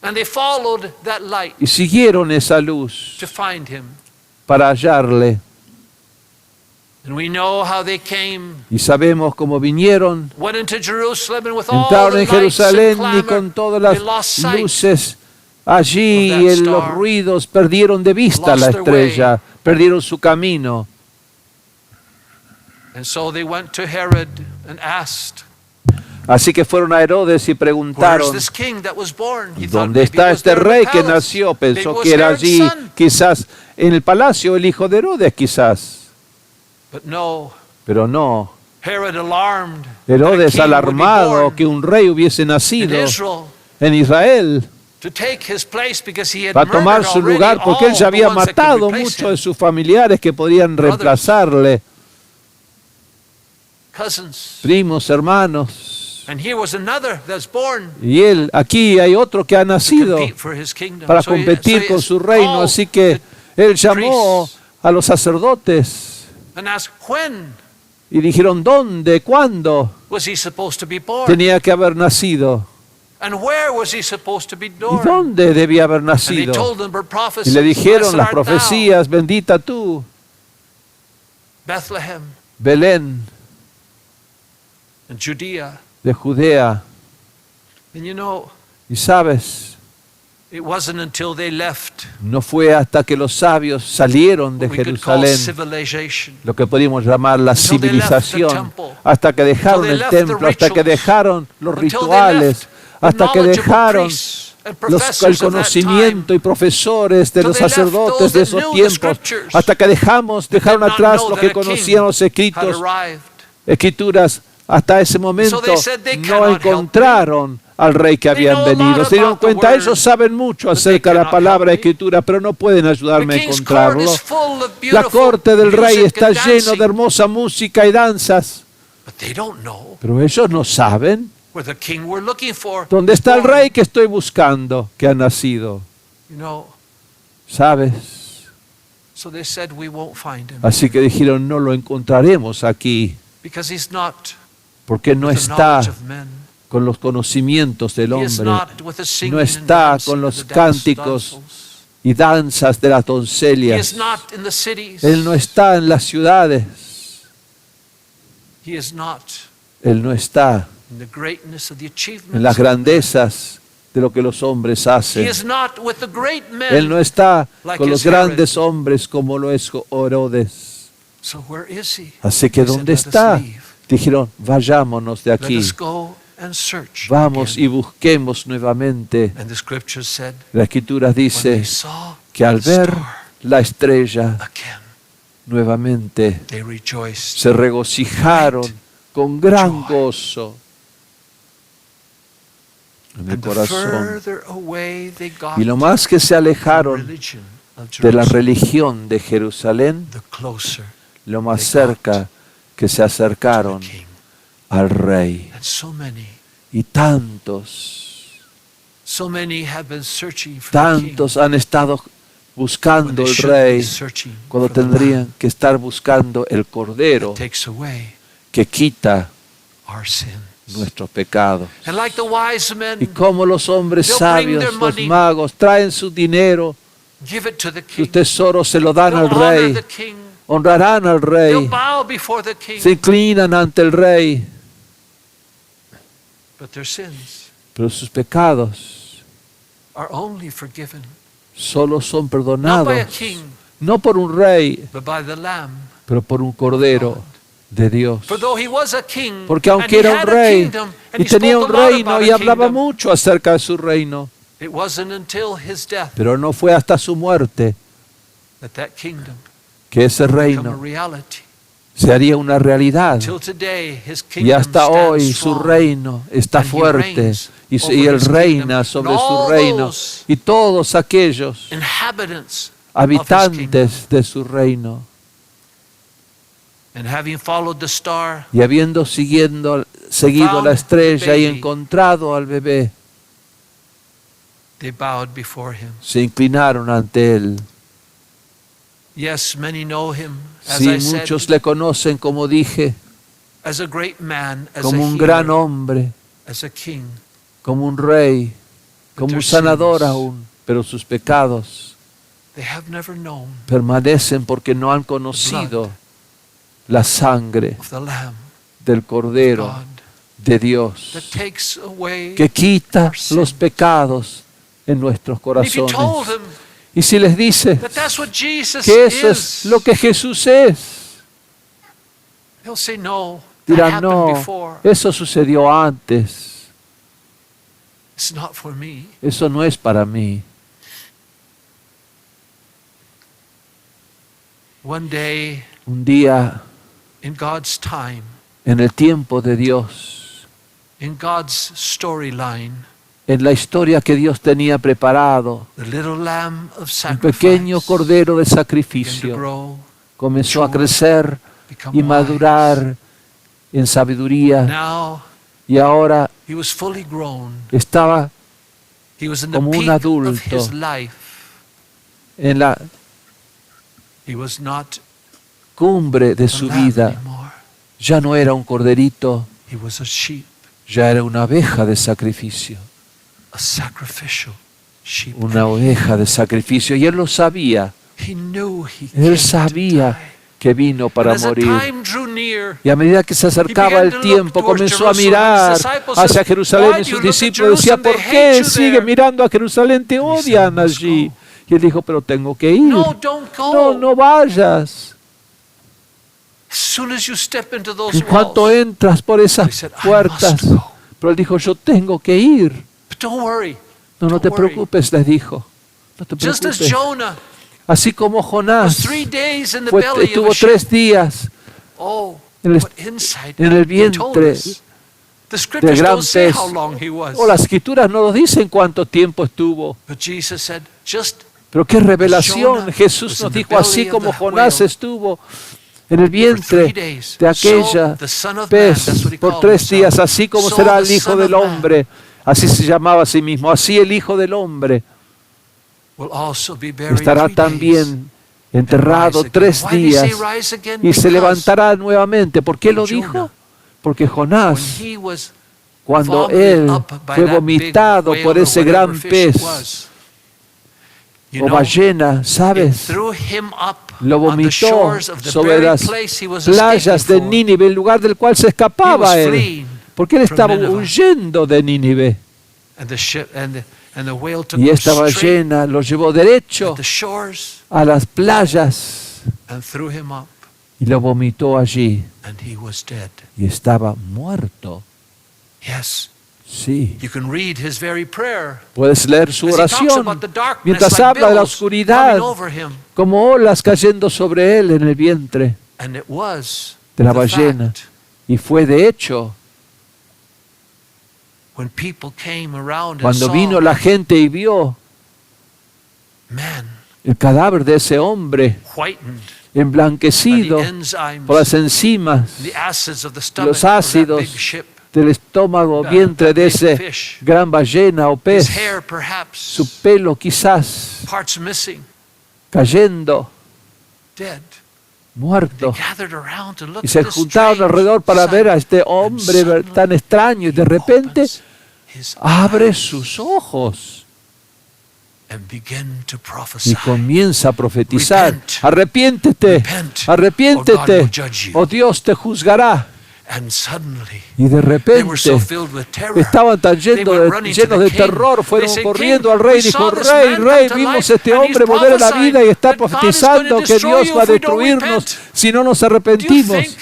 and they followed that light y siguieron esa luz to find him. para hallarle. And we know how they came, Y sabemos cómo vinieron, went into Jerusalem, and with all entraron the en lights Jerusalén and y clamor, con todas they las lost sight. luces allí of y that en los star, ruidos perdieron de vista lost la their estrella, perdieron su camino. And so they went to Herod and asked, Así que fueron a Herodes y "Where's preguntaron, this king that was born?" He thought ¿dónde maybe está it was este there in the rey que palace. nació? Maybe it Pensó was que era Herod's allí, son. quizás en el palacio, el hijo de Herodes, quizás. But no, Pero no. Herod alarmed Herodes, that a king would be alarmado born que un rey hubiese in nacido Israel en Israel, to take his place because he had para tomar murdered su already lugar, porque él all ya the había ones that could matado replace muchos him. de sus familiares que podían Brothers. reemplazarle, Cousins. primos, hermanos. And here was another that's born Y él, aquí hay otro que ha to nacido compete for his kingdom. para So he- competir so he con su reino, called así que él llamó priests a los sacerdotes and asked, when Y dijeron, ¿dónde? ¿Cuándo was he supposed to be born? tenía que haber nacido? And where was he supposed to be ¿Y born? dónde debía haber And they nacido? told them by Y prophecy, le dijeron "Blessed las art thou, profecías, bendita tú, Bethlehem, Belén and Judea." de Judea. And you know, Y sabes, it wasn't until they left no fue hasta que los sabios salieron de what we could call Jerusalén, civilization, lo que podríamos llamar la Until they left the civilización, temple. hasta que dejaron Until they el left the templo, hasta que rituals. dejaron los until they rituales, left the hasta que knowledgeable dejaron priests and el professors of that conocimiento time, y profesores de Till los they left sacerdotes those de that esos knew the tiempos, scriptures, hasta que dejaron not atrás know los that que a king conocían los had escritos, arrived. escrituras, hasta ese momento they said they no cannot help encontraron al rey que They habían know a lot venido. Se dieron about the cuenta, word, ellos saben mucho but acerca they de la cannot palabra help me. escritura, pero no pueden ayudarme a The king's court encontrarlo. is full of La beautiful corte del rey music está and lleno dancing, de hermosa música y danzas, but they don't know pero ellos no saben where the king we're looking for dónde is está el born. rey que estoy buscando, que ha nacido. You know, ¿Sabes? so they said we won't find him Así que dijeron, no lo encontraremos aquí, because he's not porque no with the está knowledge of men. con los conocimientos del He is hombre not with the singing no and está dancing con of los the dance cánticos damsels. y danzas de las He doncellas. is not in the cities. Él no está en las ciudades, He is not Él no está in the greatness of the achievements. en las grandezas de lo que los hombres He hacen. is not with the great men. Él no está like con los his Herod. grandes hombres como lo es Herodes. So where is he? Así que They said, ¿dónde "Let us está? leave. Dijeron, vayámonos de Let aquí, us go and search vamos y again." busquemos nuevamente. And the scripture said, La escritura when dice they saw que al the ver star la estrella again, nuevamente they rejoiced. se regocijaron con gran gozo en el And the corazón. further away they got Y lo más que se from alejaron religion of de la Jerusalem, religión de Jerusalén, the closer lo más they cerca que se to acercaron the king. al rey. And so many have been searching for the king Tantos han estado when buscando they el should be rey searching cuando for the tendrían Lamb que estar buscando el cordero that takes away que quita our sins. nuestros pecados. And like the wise Y men, como los hombres They'll bring sabios, their los money. magos, traen su dinero, give it to the sus king. tesoros se lo dan They'll al honor rey, the king. honrarán al They'll rey, bow before the king. se inclinan ante el rey, But their sins pero sus pecados are only forgiven solo son not perdonados, by a king, no por un rey, but by the Lamb. pero por un cordero de Dios. For though he was a king, Porque and aunque he era un had a rey kingdom, and y he tenía spoke un a lot reino about y a hablaba kingdom, mucho acerca de su reino, it wasn't until his death pero no fue hasta su muerte that that kingdom que ese became a reino reality. se haría una realidad. Till today, his Y kingdom hasta stands hoy su strong. reino está And he fuerte reigns y over él his reina kingdom. sobre And su all reino. those Y todos aquellos inhabitants of his kingdom. habitantes de su reino, And having followed the star, y habiendo seguido la estrella y baby. encontrado al bebé, they bowed before him. se inclinaron ante él. Yes, many know him, as Sí, I said, muchos le conocen, como dije, as a great man, as como a un gran healer, hombre, as a king. como un rey, como their un sanador sins, aún, pero sus pecados They have never known permanecen porque no han conocido la sangre of the Lamb del Cordero God de Dios, that takes away. que quita our sins. los pecados en nuestros And if you told corazones. them Y si les dice that that's what Jesus que eso is, es lo que Jesús es, they'll say no. That dirán, happened no, before. eso sucedió antes, It's not for me. eso no es para mí. One day, Un día, in God's time, en el tiempo de Dios, in God's storyline, en la historia que Dios tenía preparado, the little lamb of un sacrifice pequeño cordero de began to sacrificio grow, comenzó a crecer become y madurar en sabiduría, Now y ahora he was fully grown. estaba He was in the como un peak of adulto. his life. en la He was not cumbre de the su lamb vida. anymore. Ya no era un corderito, He was a sheep, ya era una oveja de sacrificio. a sacrificial sheep. Una oveja de sacrificio. Y él lo sabía. He knew he came Él to sabía die. que vino And para as the morir. time drew near, Y a medida que se acercaba el tiempo, comenzó a mirar hacia Jerusalén y sus discípulos decían, ¿por qué sigue mirando a Jerusalén? Te odian allí. Y él dijo, pero tengo que ir. no, don't go. No vayas. As soon as you step into those En cuanto walls, entras por he esas said, I puertas. must go. Pero él dijo, yo tengo que ir. But don't worry. No te Don't worry. preocupes, les dijo. No te Just as preocupes. Jonah Así como was Jonás 3 days in the belly of estuvo a ship. 3 días Oh, en el- what insight en el he told vientre us. The scriptures gran don't say pez. how long he was. Las escrituras no nos dicen cuánto tiempo estuvo. But Jesus said, just Pero qué revelación. Jonah Jesús was nos in the dijo, así belly of como the Jonás whale estuvo en el for 3 vientre days. de aquella So the Son of Man, pez that's what he por called 3 himself. días, así como So será the el Hijo Son del of Man Hombre. Así se llamaba a sí mismo. Así el Hijo del Hombre will also be buried estará 3 days también and enterrado rise again. 3 Why did he say días rise again? y se Because levantará nuevamente. ¿Por qué lo Jonah, dijo? Porque when Jonás, he was cuando vomited él up by fue that vomitado big por whale or ese whatever gran fish pez it was, you o know, ballena, it ¿sabes? threw him up Lo on the vomitó shores of the sobre very las place he was playas de escaping for. Nínive, el lugar del cual se He escapaba was él. fleeing Porque él from estaba Nineveh. huyendo de Nínive. And the ship and the whale took Y him esta straight ballena lo llevó at derecho the shores a las playas and threw him up, y lo vomitó allí. and he was dead. Y estaba muerto. Yes, Sí. you can read his very prayer. Puedes leer su As he talks oración about the darkness mientras like habla de la billows oscuridad coming over him. como olas cayendo sobre él en el vientre And it was de la the ballena. fact Y fue de hecho, when people came around and cuando saw, vino la gente y vio man, el cadáver de ese hombre whitened by emblanquecido the enzymes, por las enzimas the acids of the stomach los of that ácidos big ship, del estómago, that vientre de big ese fish, gran ballena o his pez, hair perhaps, su pelo quizás parts missing, cayendo, dead. They muerto. gathered around to look Y at se this juntaron strange alrededor para ver a sight. este hombre And suddenly tan extraño y de he repente opens his abre eyes sus ojos and began to y prophesy. comienza a profetizar. Repent. Arrepiéntete, Repent, or God arrepiéntete, will judge you. o Dios te juzgará. And suddenly Y de they were so repente filled with terror. estaban tan They llenos went running to llenos the de king. terror, fueron They said, corriendo "King, al rey, we dijo, saw this rey, man rey, come to vimos life, este and hombre he's volver a la prophesying vida y está that God is profetizando going to que Dios destroy va a you if we don't destruirnos repent." si no nos Do you arrepentimos. think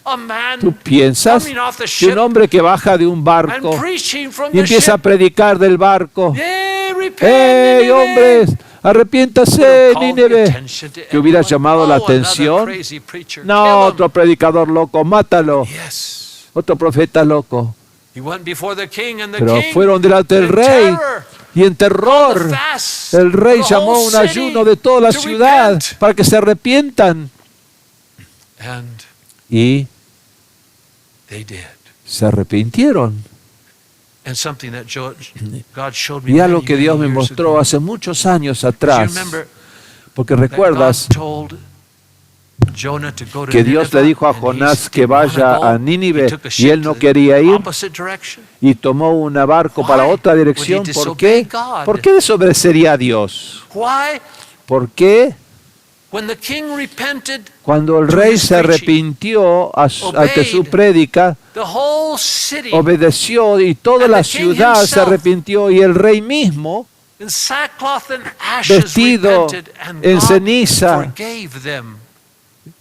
a man ¿Tú piensas coming off the que un ship hombre que baja de un and barco preaching from y the empieza a ship, predicar del barco? "Hey, repent, ¡Hey, Nínive"? hombres! ¡Arrepiéntase, Called the Nínive! attention to Que hubiera everyone. llamado la Oh, another atención. crazy preacher. No, Kill him. otro predicador loco, mátalo. Yes. Otro profeta loco. He went before the king, and the Pero king, fueron delante del in rey terror, y en terror called the fast el rey of the llamó a whole un city ayuno de toda la to ciudad repent. para que se arrepientan. And Y they did. se arrepintieron. And something that God showed me Y algo many, que Dios me many years mostró ago. hace muchos años Do you atrás. remember Porque that recuerdas God told Jonah to go to que Dios le Nineveh, dijo a and he Jonás que didn't wanna vaya go. a He Nínive took a y ship él no to the quería ir opposite direction. y tomó un barco para Why otra would he dirección. ¿Por disobey qué? God? ¿Por qué desobedecería a Dios? Why? ¿Por qué? When the king repented, Cuando el to rey his se preaching, arrepintió ante su obeyed prédica, the whole city obedeció y toda and la the king ciudad se himself, arrepintió y el rey mismo, in sackcloth and ashes, vestido repented, and en God ceniza, forgave them.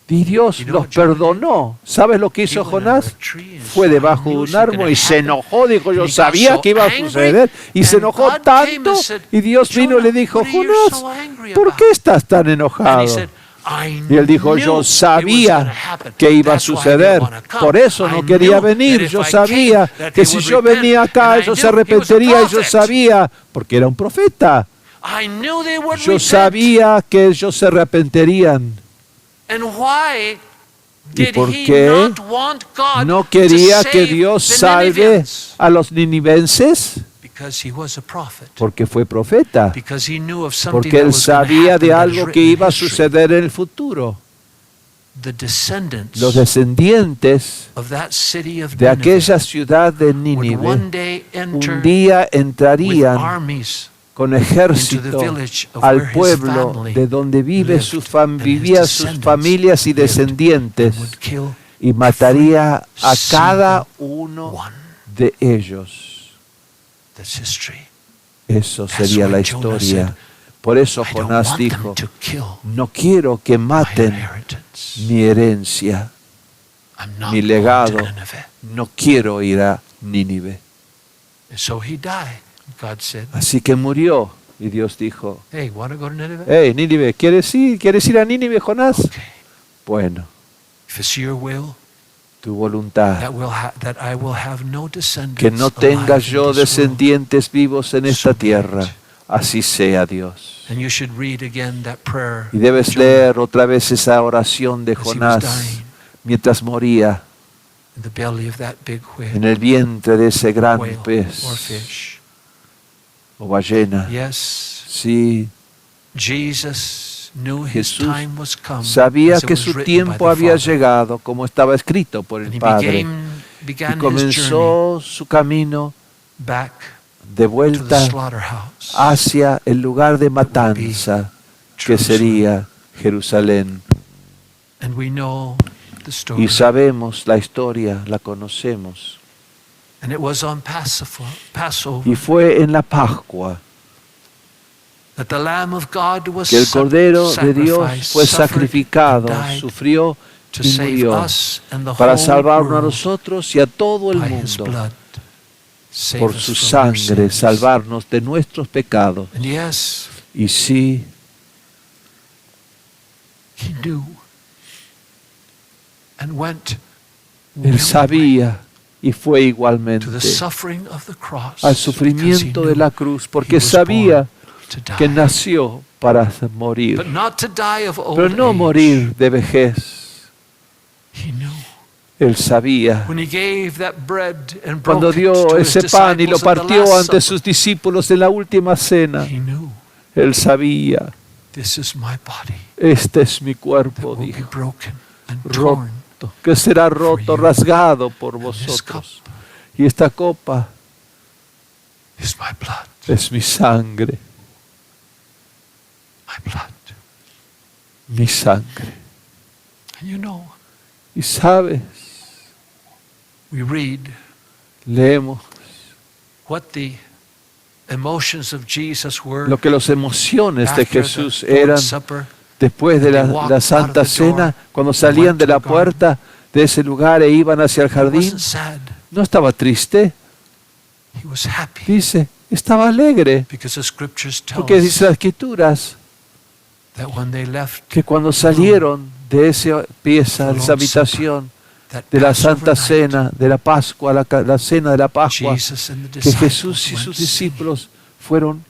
y Dios You know los what Jonah perdonó. ¿Sabes lo que He hizo went under a Jonás? tree and Fue saw, debajo "I de knew un this was árbol gonna y se happen." enojó, dijo, yo And he got sabía so que iba a angry, suceder, y se and enojó God came tanto, and said, y Dios vino y le "Jonah, dijo, what are you Jonás, so angry ¿por about?" qué estás tan And he enojado? said, "I Y él dijo, knew yo it was sabía gonna happen. que iba a That's why I suceder, didn't wanna come. por eso no I quería knew venir, that if yo I sabía came, that que they si would yo repent, venía acá and I ellos se knew he was a arrepenterían, yo prophet. sabía, porque era un profeta, I knew they would yo repent." sabía que ellos se arrepenterían. And why ¿Y did por he qué not want God no to quería save que Dios the salve Ninevians? a los ninivenses? Because he was a prophet. Porque fue profeta, Because he knew of something porque that él was going to sabía happen de that is algo que written in iba a history. suceder en el futuro. the descendants los descendientes of that city of de Nineveh aquella ciudad de would Nínive one day enter un día with entrarían armies con into the ejército village of al where his pueblo family de donde lived, vivían and his sus descendants familias y lived, descendientes, and would kill y mataría a single cada uno one. de ellos. That's history. Eso That's sería why la Jonah historia. said, Por eso I don't Jonás want them dijo, to kill no quiero que my maten inheritance. mi herencia, I'm not mi going legado. to Nineveh. No quiero ir a Nínive. And so he died. God said, Así que murió. Y Dios dijo, hey, want to go to Nineveh? hey, Nínive, ¿quieres ir a Nínive, Jonás? Okay. Bueno, If it's your will, tu voluntad. that I will have no descendants Que no tenga alive in yo this world. descendientes vivos en esta So be it. tierra. Así sea, Dios. And you should read again that prayer Y debes of Jonah leer otra vez esa oración de as he was Jonás dying mientras moría in the belly of that big whale, en el vientre de ese gran whale or pez fish. o ballena. Yes, Sí, Jesus knew his Jesús time was come, sabía as it que was su written by tiempo the había Father. llegado, como estaba escrito por And el he Padre. began Y his journey comenzó su camino back de to the vuelta slaughterhouse. hacia el lugar de matanza que Jerusalem. sería Jerusalén. And we know the story. Y sabemos la historia, la conocemos. And it was on Passover Y fue en la Pascua that the Lamb of God was que el Cordero de Dios sacrificed, fue suffered, sacrificado, and died sufrió to y save murió us and the para whole salvarnos a world nosotros y a todo el by his mundo, blood. Save por us su from our sangre, sins. salvarnos de nuestros pecados. And yes, Y sí, he knew and went Él willingly sabía y fue to igualmente the suffering of the cross, al because he sufrimiento knew de la cruz, he porque was sabía born to die. que nació para morir, But not to die of old pero no age. morir de vejez. He knew. Él sabía. When he gave that bread and Cuando broke it to dio his ese pan y lo disciples at the partió Last ante Supper, sus discípulos en la última cena, he knew, Él sabía, this is my body este es mi that cuerpo, will be dijo, broken and torn. roto, que será roto, you. rasgado por And this vosotros. Y esta copa is my blood, es mi sangre, my blood. mi sangre. And you know, Y sabes, we read leemos what the emotions of Jesus were lo que las emociones de after Jesús the Lord's eran Supper. después de la Santa Cena, cuando salían de la puerta de ese lugar e iban hacia el He jardín. wasn't sad, No estaba triste, he was happy, dice, estaba alegre, because the scriptures tell porque dice us las Escrituras that when they left que cuando salieron de esa pieza, de esa habitación, that de la Passover Santa night, Cena, de la Pascua, la cena de la Pascua, Jesus and the que disciples Jesús y went sus singing discípulos fueron to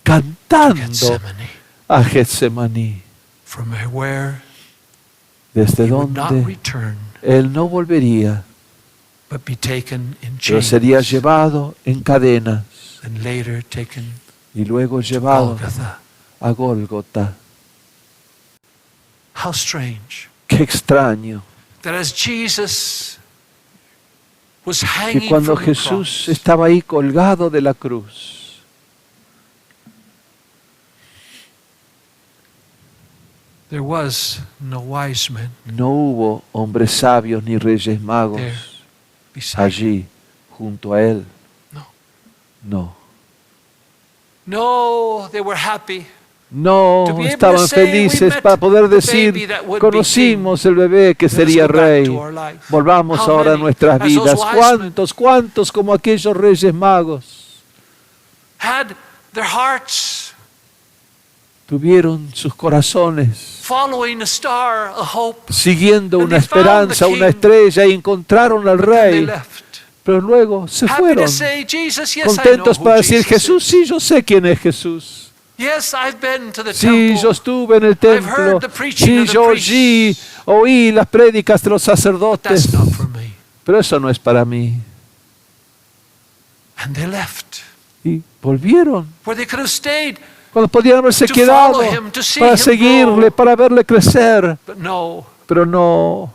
cantando Gethsemane, a Getsemaní, from where desde he would not donde return, Él no volvería, but be taken in pero chains, sería llevado en cadenas and later taken y luego to llevado Golgotha. a Gólgota. How strange Qué extraño that as Jesus was que hanging cuando from the Jesús cross, estaba ahí colgado de la cruz, there was no wise men no hubo hombres sabios ni reyes magos there beside him. allí junto a Él. No. No. No, they were happy. No, To be able to estaban say, "We felices met para poder the decir, baby that would be conocimos el bebé que Let us sería go back rey. to our life." Volvamos How ahora a many, nuestras as those vidas. wise men, ¿Cuántos como aquellos reyes magos had their hearts tuvieron sus corazones following a star, a hope, siguiendo And una they found esperanza, the una king. estrella y encontraron al and they rey? left? Pero luego se Happy fueron to say, Jesus, yes, contentos I know para who decir, Jesus Jesús, is. sí, yo sé quién es Jesús. Yes, I've been to the Sí, temple. yo estuve en el I've templo. heard the preaching Sí, of the yo allí priests. oí las prédicas de los That's sacerdotes. not for me. Pero eso no es para mí. And they left, Y volvieron, where they could have stayed cuando podían haberse to quedado follow him, to see para him seguirle, grow. para verle crecer, But no, pero no,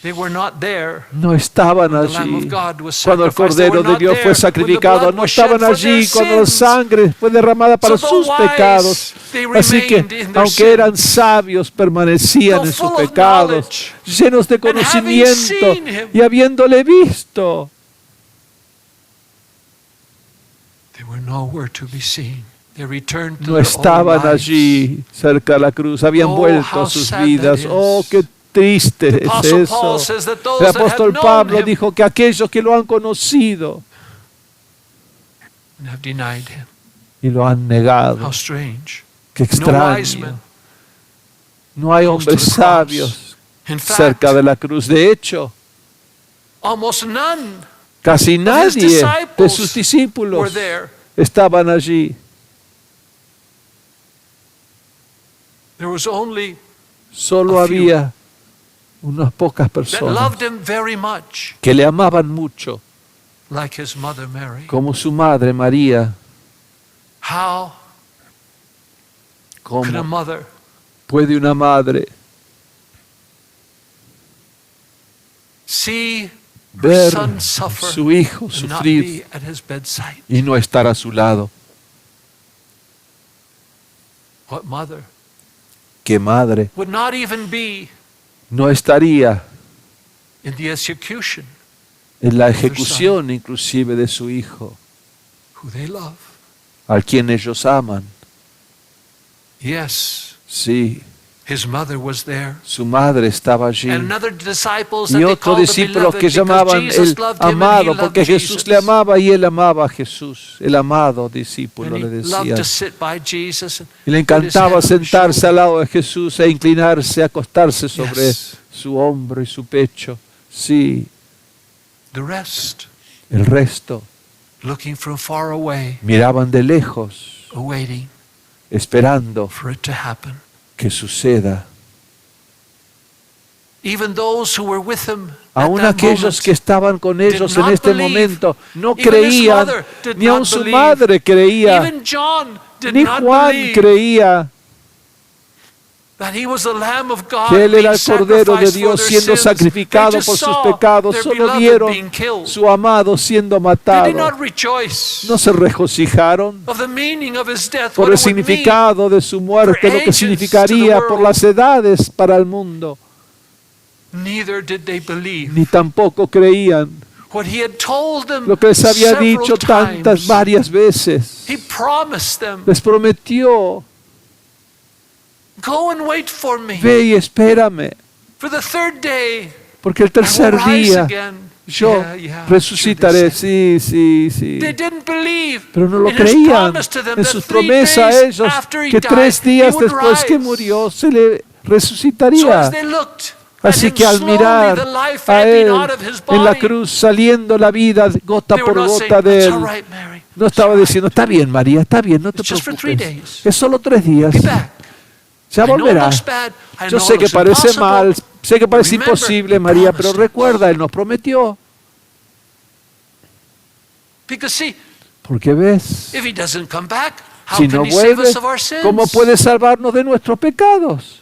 they were not there. no estaban The Lamb allí. of God was Cuando el sacrificed. They Cordero were de not Dios there fue when the sacrificado, blood no was shed estaban for their allí cuando la sins. sangre fue derramada para So though sus pecados. wise, they Así que, remained in their aunque eran sins. sabios, permanecían Though en sus full of pecados, knowledge, llenos de and having conocimiento seen him, y habiéndole visto. they were nowhere to be seen. They returned to No their estaban own lives. allí cerca de la cruz, habían Oh, vuelto how a sus sad that vidas. is. Oh, qué triste The es Apostle eso. Paul says that those El that have apóstol known Pablo him dijo que aquellos que lo han conocido and have denied him. y lo han negado. How strange. Qué No wise extraño. men. No hay close to hombres the cross. sabios In fact, cerca de la cruz. De hecho, almost none casi of his nadie de disciples sus were discípulos there. estaban allí. There was only Solo A few. había unas pocas that personas loved him very much, que le amaban mucho, like his mother Mary. como su madre María. How could a ¿Cómo mother puede una madre see her ver son suffer su hijo and not sufrir be at his bedside? y no estar a su lado? What mother ¿Qué madre would not even be no estaría in the execution en la ejecución inclusive de su hijo, who they love? al quien ellos aman? Yes, Sí, his mother was there. su madre estaba allí. And another disciples Y that they otros called the discípulos beloved que because llamaban Jesus el loved him and he amado, loved porque Jesús Jesus. le amaba y él amaba a Jesús. El amado discípulo And le he loved decía. to sit by Jesus and Y le put his encantaba head on his sentarse shoulder. al lado de Jesús e inclinarse, acostarse sobre Yes. su hombro y su pecho. Sí, The rest, el resto looking from far away, miraban de lejos, awaiting esperando for it to happen. que suceda. Even those who were with him at Aún that aquellos moment que estaban con ellos en not este believe. momento no Even his creían, mother did ni not aun su believe. madre creía, Even John did ni not Juan believe creía that he was the Lamb of God que él era being el Cordero de sacrificed for Dios their siendo sins. sacrificado They just por sus saw pecados. their Solo beloved vieron being killed. su amado siendo They did matado. not rejoice No se regocijaron of the meaning of his death, por what el it would mean. significado de su muerte, lo que ages significaría to the por world. las edades para el mundo. Neither did they believe Ni tampoco creían what he had told them lo que les había several dicho tantas, times. varias veces. He promised them, Les prometió, go and wait for me. ve y espérame, For the third day, porque el I will tercer rise día again. yo Yeah, resucitaré. sure they said. Sí, sí, They sí. didn't believe Pero no lo in his creían. promise to them En that sus 3 promesas a days ellos after he que died, 3 he días would después que rise. murió se le So resucitaría. as they looked Así at him que al slowly, mirar the life a ebbing él out of his en la body, cruz saliendo la vida gota they were por not gota saying, de "It's él, all right, Mary. no estaba diciendo, está bien María, está bien, no te It's just for 3 preocupes. days. Es solo 3 días. Be back. Ya I know it volverá. looks bad. I Yo know sé it que looks parece impossible. mal, sé que parece Remember, imposible he María, pero promised us. recuerda, Él nos prometió. Because see, Porque ves, if he doesn't come back, how si can no he save vuelve, us of our sins? ¿cómo puede salvarnos de nuestros pecados?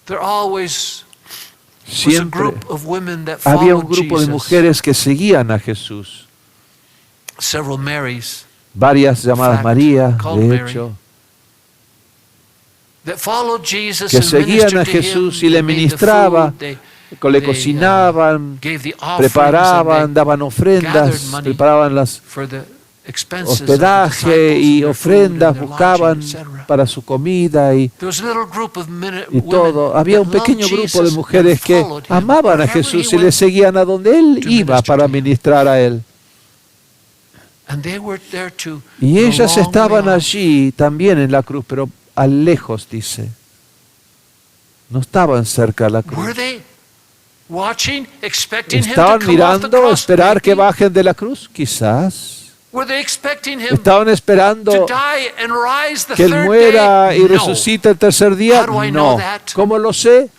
There always was a Siempre group of women that había un followed grupo de Jesus. mujeres que seguían a Jesús. Several Marys Varias llamadas fact, María, called de Mary, hecho, that followed Jesus que and seguían ministered a to Jesús him. y le They made the ministraba, food, they le they, cocinaban, gave the offerings, preparaban, and daban gathered ofrendas, money preparaban las for the expenses of the hospedaje disciples y and their ofrendas, food and their buscaban lodging, etc. para su comida y There was a little group of y todo. Había un pequeño grupo de mujeres que amaban a Jesús y le seguían a donde Él iba para ministrar a Él. Y ellas estaban allí también en la cruz, pero a lejos, dice. No estaban cerca de la cruz. ¿Estaban mirando, esperar que bajen de la cruz? Quizás. ¿Estaban esperando que Él muera y resucite el tercer día? No. ¿Cómo lo sé?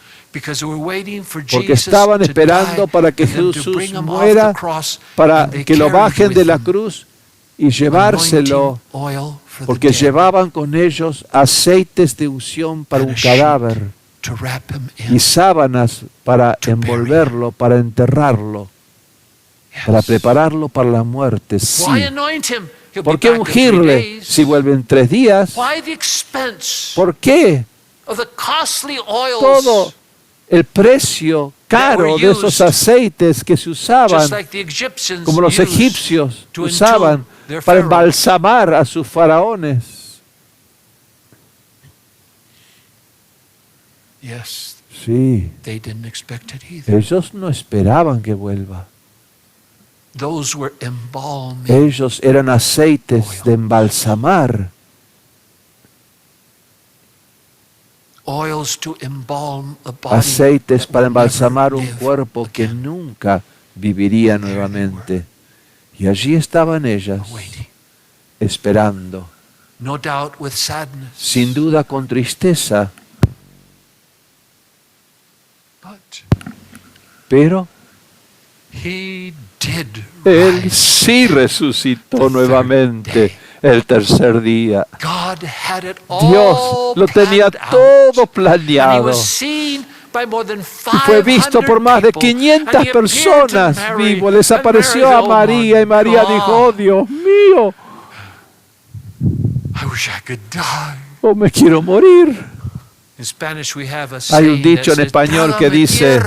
Porque estaban esperando para que Jesús muera, para que lo bajen de la cruz y llevárselo, porque llevaban con ellos aceites de unción para un cadáver y sábanas para envolverlo, para enterrarlo, para prepararlo para la muerte. Sí. ¿Por qué ungirle si vuelven 3 días? ¿Por qué todo el precio caro de esos aceites que se usaban, como los egipcios usaban para embalsamar a sus faraones? Sí, ellos no esperaban que vuelva. Ellos eran aceites de embalsamar. Aceites para embalsamar un cuerpo que nunca viviría nuevamente. Y allí estaban ellas, esperando, sin duda con tristeza, pero Él sí resucitó nuevamente el tercer día. Dios lo tenía todo planeado. Y fue visto por más de 500 personas vivo. Les apareció a María y María dijo, oh Dios mío, oh me quiero morir. Hay un dicho en español que dice,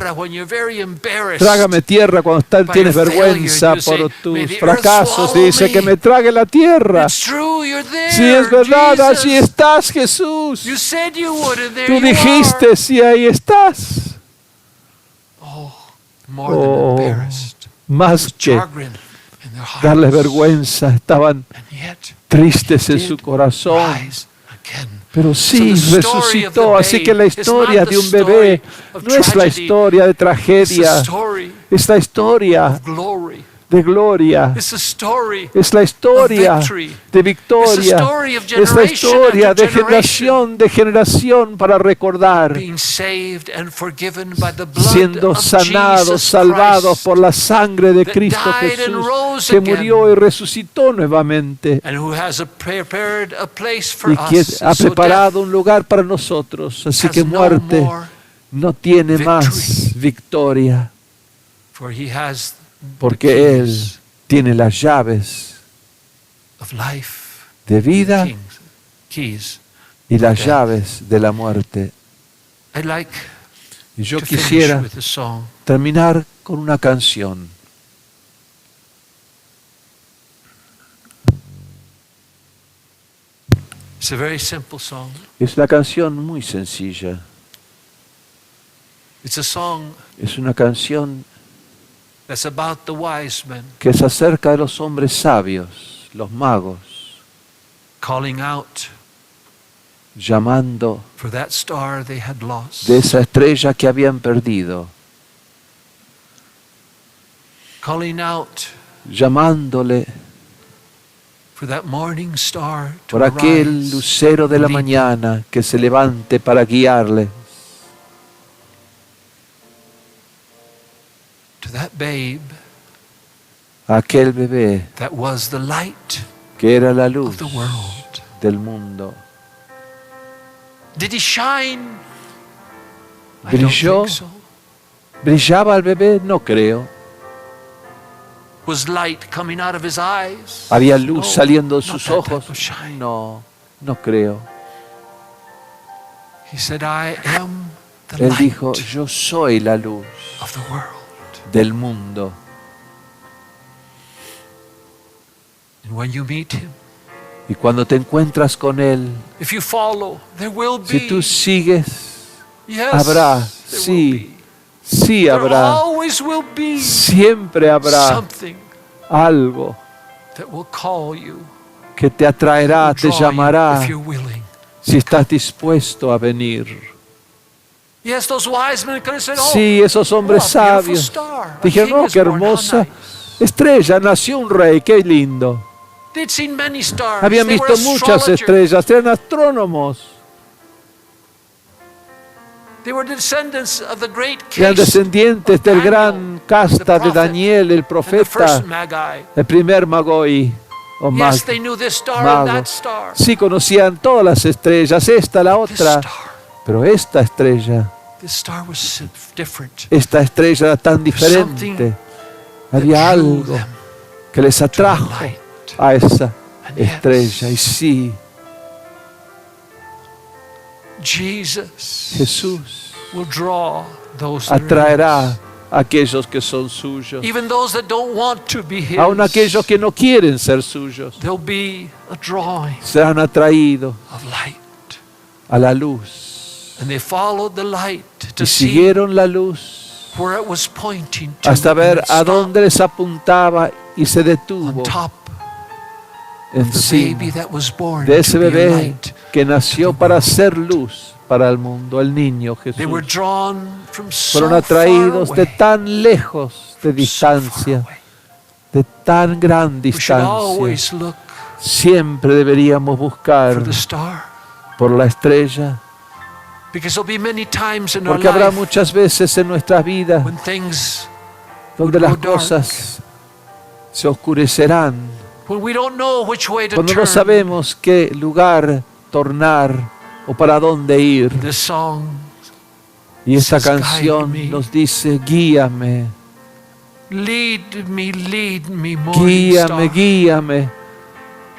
trágame tierra cuando tienes vergüenza por tus fracasos. Y dice que me trague la tierra. Sí, es verdad, allí estás, Jesús. Tú dijiste, sí, ahí estás. Más que darles vergüenza, estaban tristes en su corazón. Pero sí, resucitó. Así que la historia de un bebé no es la historia de tragedia, es la historia de gloria, es la historia de victoria, es la historia de generación para recordar, siendo sanados, salvados por la sangre de Cristo Jesús, que murió y resucitó nuevamente y que ha preparado un lugar para nosotros. Así que muerte no tiene más victoria, porque Él tiene las llaves de vida y las llaves de la muerte. Y yo quisiera terminar con una canción. Es una canción muy sencilla. Es una canción que es acerca de los hombres sabios, los magos, llamando de esa estrella que habían perdido, llamándole por aquel lucero de la mañana que se levante para guiarle, a aquel bebé que era la luz del mundo. ¿Brilló? ¿Brillaba el bebé? No creo. ¿Había luz saliendo de sus ojos? No, no creo. Él dijo, yo soy la luz del mundo. Y cuando te encuentras con Él, si tú sigues, habrá, sí, sí habrá, siempre habrá algo que te atraerá, te llamará, si estás dispuesto a venir. Sí, esos hombres sabios dijeron, oh, qué hermosa estrella, nació un rey, qué lindo. Habían visto muchas estrellas, eran astrónomos. Eran descendientes del gran casta de Daniel, el profeta, el primer Magoi. o Yes, they knew this star and mago. that star. Sí conocían todas las estrellas, esta, la This otra, star, pero esta estrella was different. esta estrella era tan diferente. Había algo que les atrajo a esa estrella. Y sí, Jesús will draw those that are atraerá his. a aquellos que son suyos, Even those that don't want to be his. aun aquellos que no quieren ser suyos, There'll be a drawing serán atraídos of light. a la luz. And they followed the light to Y see siguieron la luz where it was pointing to. hasta and ver it a stopped dónde les apuntaba y se on detuvo top the baby encima that was born de ese to be a bebé light. que nació para ser luz para el mundo, el niño They were Jesús. drawn from so Fueron far atraídos de away, tan lejos de so far distancia, away. de tan gran We should distancia. always look Siempre deberíamos buscar for the star, por la estrella, because there'll be many times in our porque habrá life muchas veces en nuestras vidas when things, donde las go dark. cosas se oscurecerán, when we don't know which way to cuando no turn. sabemos qué lugar tornar o para dónde ir. This song Y esta says, canción "Guide me". nos dice, guíame, Lead me, morning guíame, star. guíame,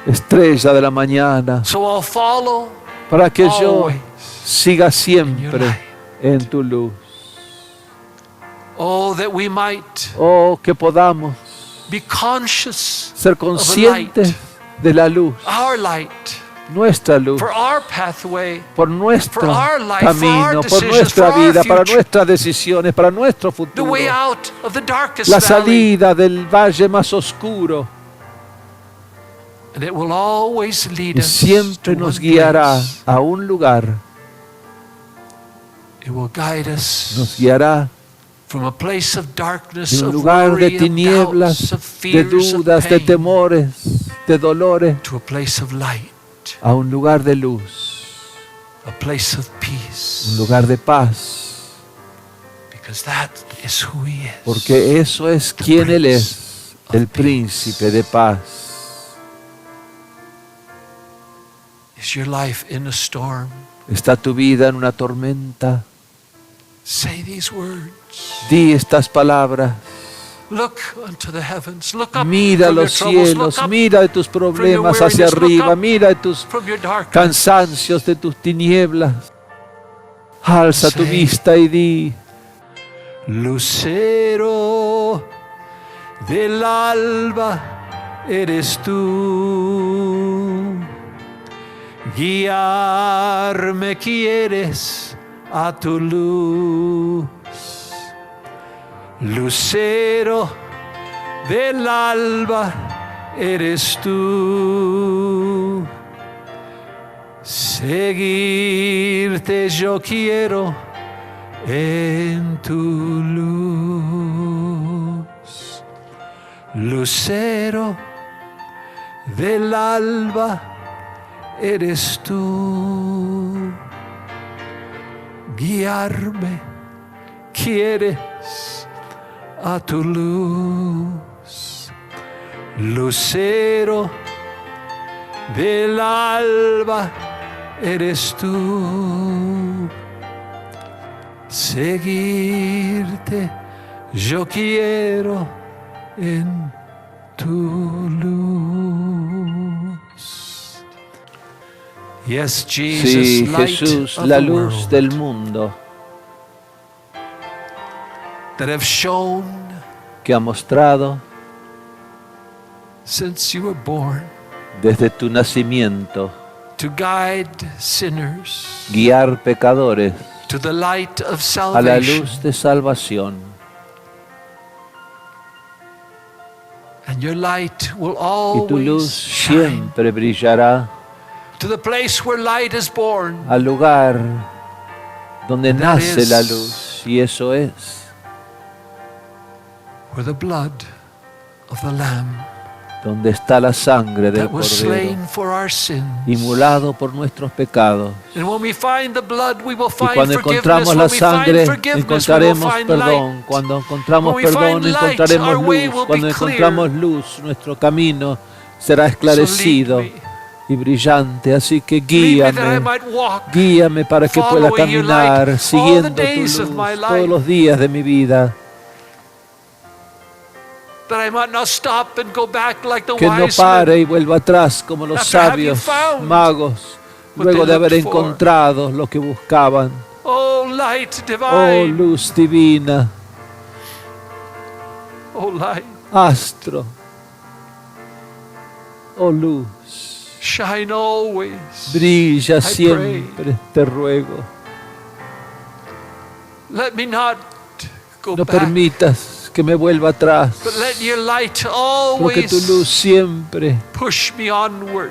estrella de la mañana, So I'll follow para que yo always. siga your siempre light. en tu luz. Oh, that we might Oh, que podamos be conscious ser of a conscientes light, de la luz, our light, nuestra luz, for our pathway, por nuestro for our life, for camino, our por decisions, nuestra for our vida, para future. nuestras decisiones, para nuestro the futuro. way out of the darkest La valley. salida del valle más oscuro, And it will always lead y us siempre to nos one guiará place. a un lugar, It will guide us nos guiará from a place of darkness, de un of lugar worry, de of doubts, tinieblas, of de fears, dudas, of de pain, temores, de dolores, to a place of light, a un lugar de luz, a place of un peace, lugar de paz, because that is who He is. porque eso es quien Él es, el príncipe de paz. Is your life in a storm? ¿Está tu vida en una tormenta? Say these words. Di estas palabras. Look unto the heavens. Look up Mira from your los troubles. cielos, Look up mira de tus problemas hacia weariness, look arriba, up mira de tus from your darkness. cansancios, de tus tinieblas. Alza tu Say, vista y di, Lucero del alba eres tú. Guiarme quieres a tu luz. Lucero del alba eres tú. Seguirte yo quiero en tu luz. Lucero del alba eres tú. Guiarme quieres a tu luz. Lucero del alba eres tú. Seguirte yo quiero en tu luz. Yes, Jesus, sí, light Jesús, of la the luz world, del mundo, that have shown que ha mostrado since you were born desde tu nacimiento, to guide sinners guiar pecadores to the light of a la salvation. luz de salvación. And your light will Y tu luz always shine siempre brillará to the place where light is born. al lugar donde And that nace is la luz, y eso es Where the blood of the Lamb donde está la sangre del that was Cordero, slain for our sins. inmolado por nuestros pecados. And when we find the blood, we will Y find cuando forgiveness. encontramos When la we find sangre, forgiveness, we will encontraremos find perdón. light. Cuando encontramos When we perdón, find light, encontraremos our way luz. will Cuando be clear. encontramos luz, nuestro camino será esclarecido y brillante. Así que guíame para que pueda caminar siguiendo tu luz todos los días de mi vida. Que no pare y vuelva atrás como los sabios magos luego de haber encontrado lo que buscaban. Oh, luz divina. Astro. Oh, luz. Brilla siempre, te ruego. No permitas que me vuelva atrás, porque tu luz siempre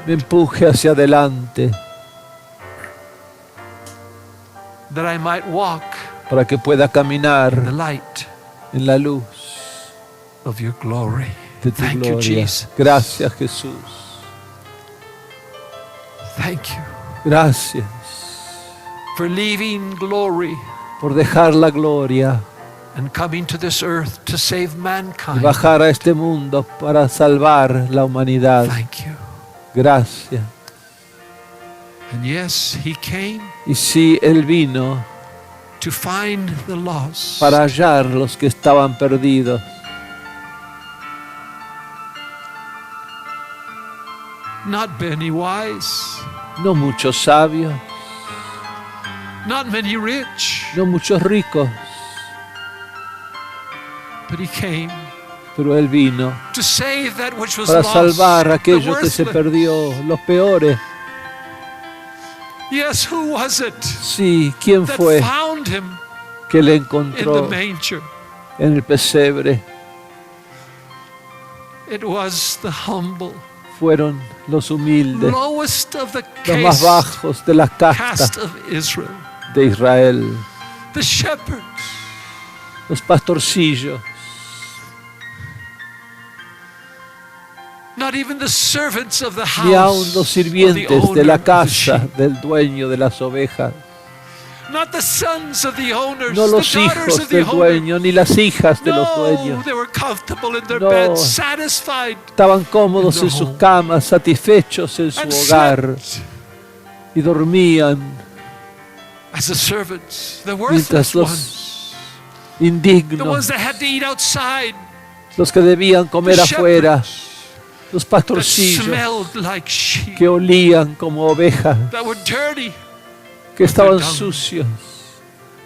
me empuje hacia adelante, para que pueda caminar en la luz de tu gloria. Gracias, Jesús. Gracias por dejar la gloria y bajar a este mundo para salvar la humanidad. Gracias. Y sí, Él vino para hallar los que estaban perdidos. No muchos sabios, no muchos ricos, pero Él vino para salvar aquello que se perdió, los peores. Sí, ¿quién fue que le encontró en el pesebre? Fueron los humildes, los más bajos de la casta de Israel, los pastorcillos. Ni aun los sirvientes de la casa del dueño de las ovejas. No los hijos del dueño, ni las hijas de los dueños. No, estaban cómodos en sus camas, satisfechos en su hogar, y dormían, mientras los indignos, los que debían comer afuera, los pastorcillos que olían como ovejas, que estaban sucios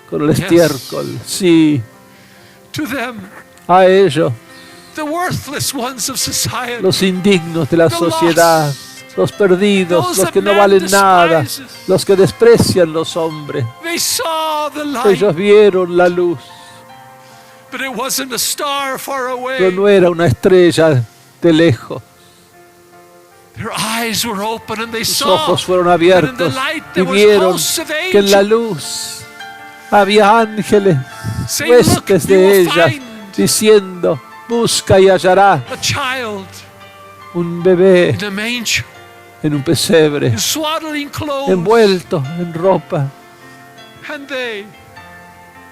con el estiércol. Sí, a ellos, los indignos de la sociedad, los perdidos, los que no valen nada, los que desprecian los hombres. Ellos vieron la luz, pero no era una estrella de lejos. Sus ojos fueron abiertos y vieron que en la luz había ángeles, huestes de ellas, diciendo: busca y hallará un bebé en un pesebre, envuelto en ropa.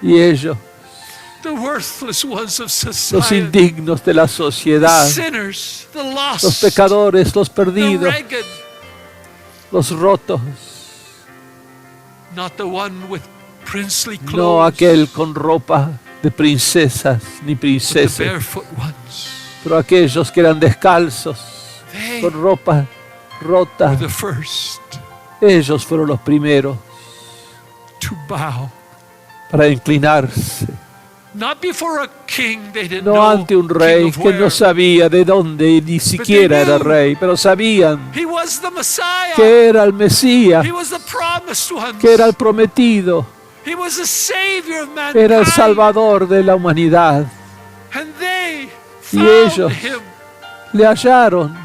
Y ellos, los indignos de la sociedad, los pecadores, los perdidos, los rotos, no aquel con ropa de princesas ni princesas, pero aquellos que eran descalzos, con ropa rota. Ellos fueron los primeros para inclinarse. No ante un rey que no sabía de dónde ni siquiera era rey, pero sabían que era el Mesías, que era el prometido, era el Salvador de la humanidad. Y ellos le hallaron.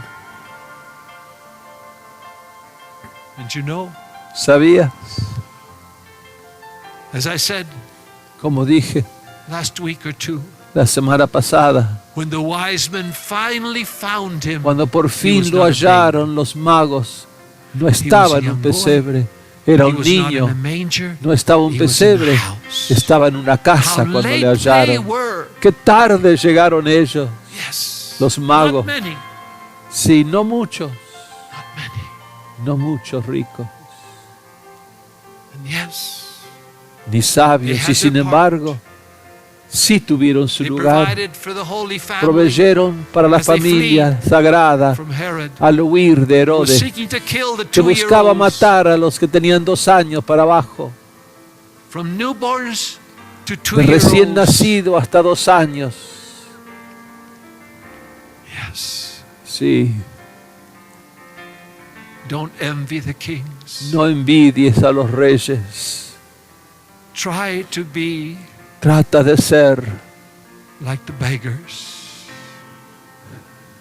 ¿Sabías? Como dije la semana pasada, cuando por fin lo hallaron los magos, no estaba en un pesebre, era un niño. No estaba en un pesebre, estaba en una casa cuando le hallaron. Qué tarde llegaron ellos, los magos. Sí, no muchos, not many. no muchos ricos, And yes, ni sabios, They y had sin their embargo, sí tuvieron su they lugar, provided for the Holy Family proveyeron para la as they familia sagrada from Herod, al huir de who was Herodes, seeking to kill the que buscaba 2-year-olds. matar a los que tenían 2 años para abajo, From newborns to de recién 2-year-olds. nacido hasta 2 años. Yes. Sí, Don't envy the kings. no envidies a los reyes. Try to be Trata de ser like the beggars.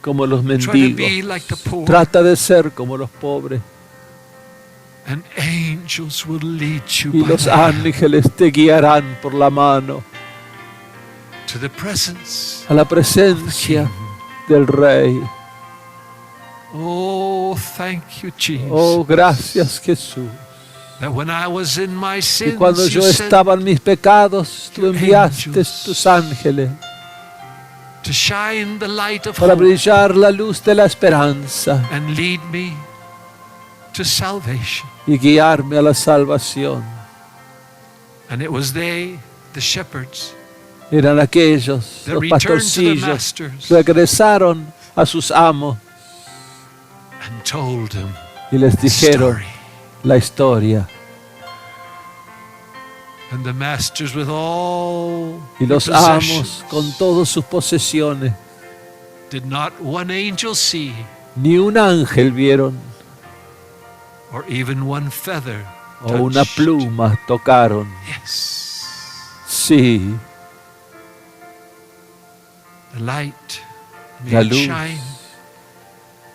como los Try to mendigos. be like the poor. Trata de ser como los pobres. And angels will lead you Y by los the hand ángeles te guiarán por la mano to the presence a la of the presencia King. del Rey. Oh, thank you, Jesus. Oh, gracias Jesús. That when I was in my Y sins, cuando yo you sent estaba en mis pecados, tú your enviaste angels tus ángeles to shine the light of para hope brillar la luz de la esperanza and lead me to salvation. y guiarme a la salvación. And it was they, the shepherds, Eran aquellos, that los returned to their pastorcillos, masters regresaron a sus amos and told them y les the dijeron story. la historia. And the masters with all Y los their possessions, amos, con todas sus posesiones, did not one angel see, ni un ángel vieron, or even one feather o una touched. pluma tocaron. Yes. Sí, The light la may luz shine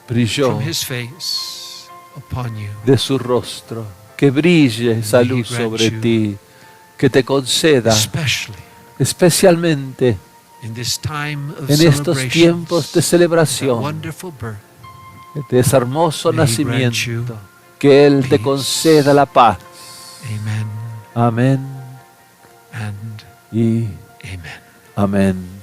brilló from his face upon you. de su rostro. Que brille esa luz sobre ti, que te conceda, Especially especialmente in this time of en estos celebrations, tiempos de that celebración wonderful birth. de ese hermoso May he grant nacimiento, you que Él te peace. conceda la paz. Amen Amén and y amen. amén.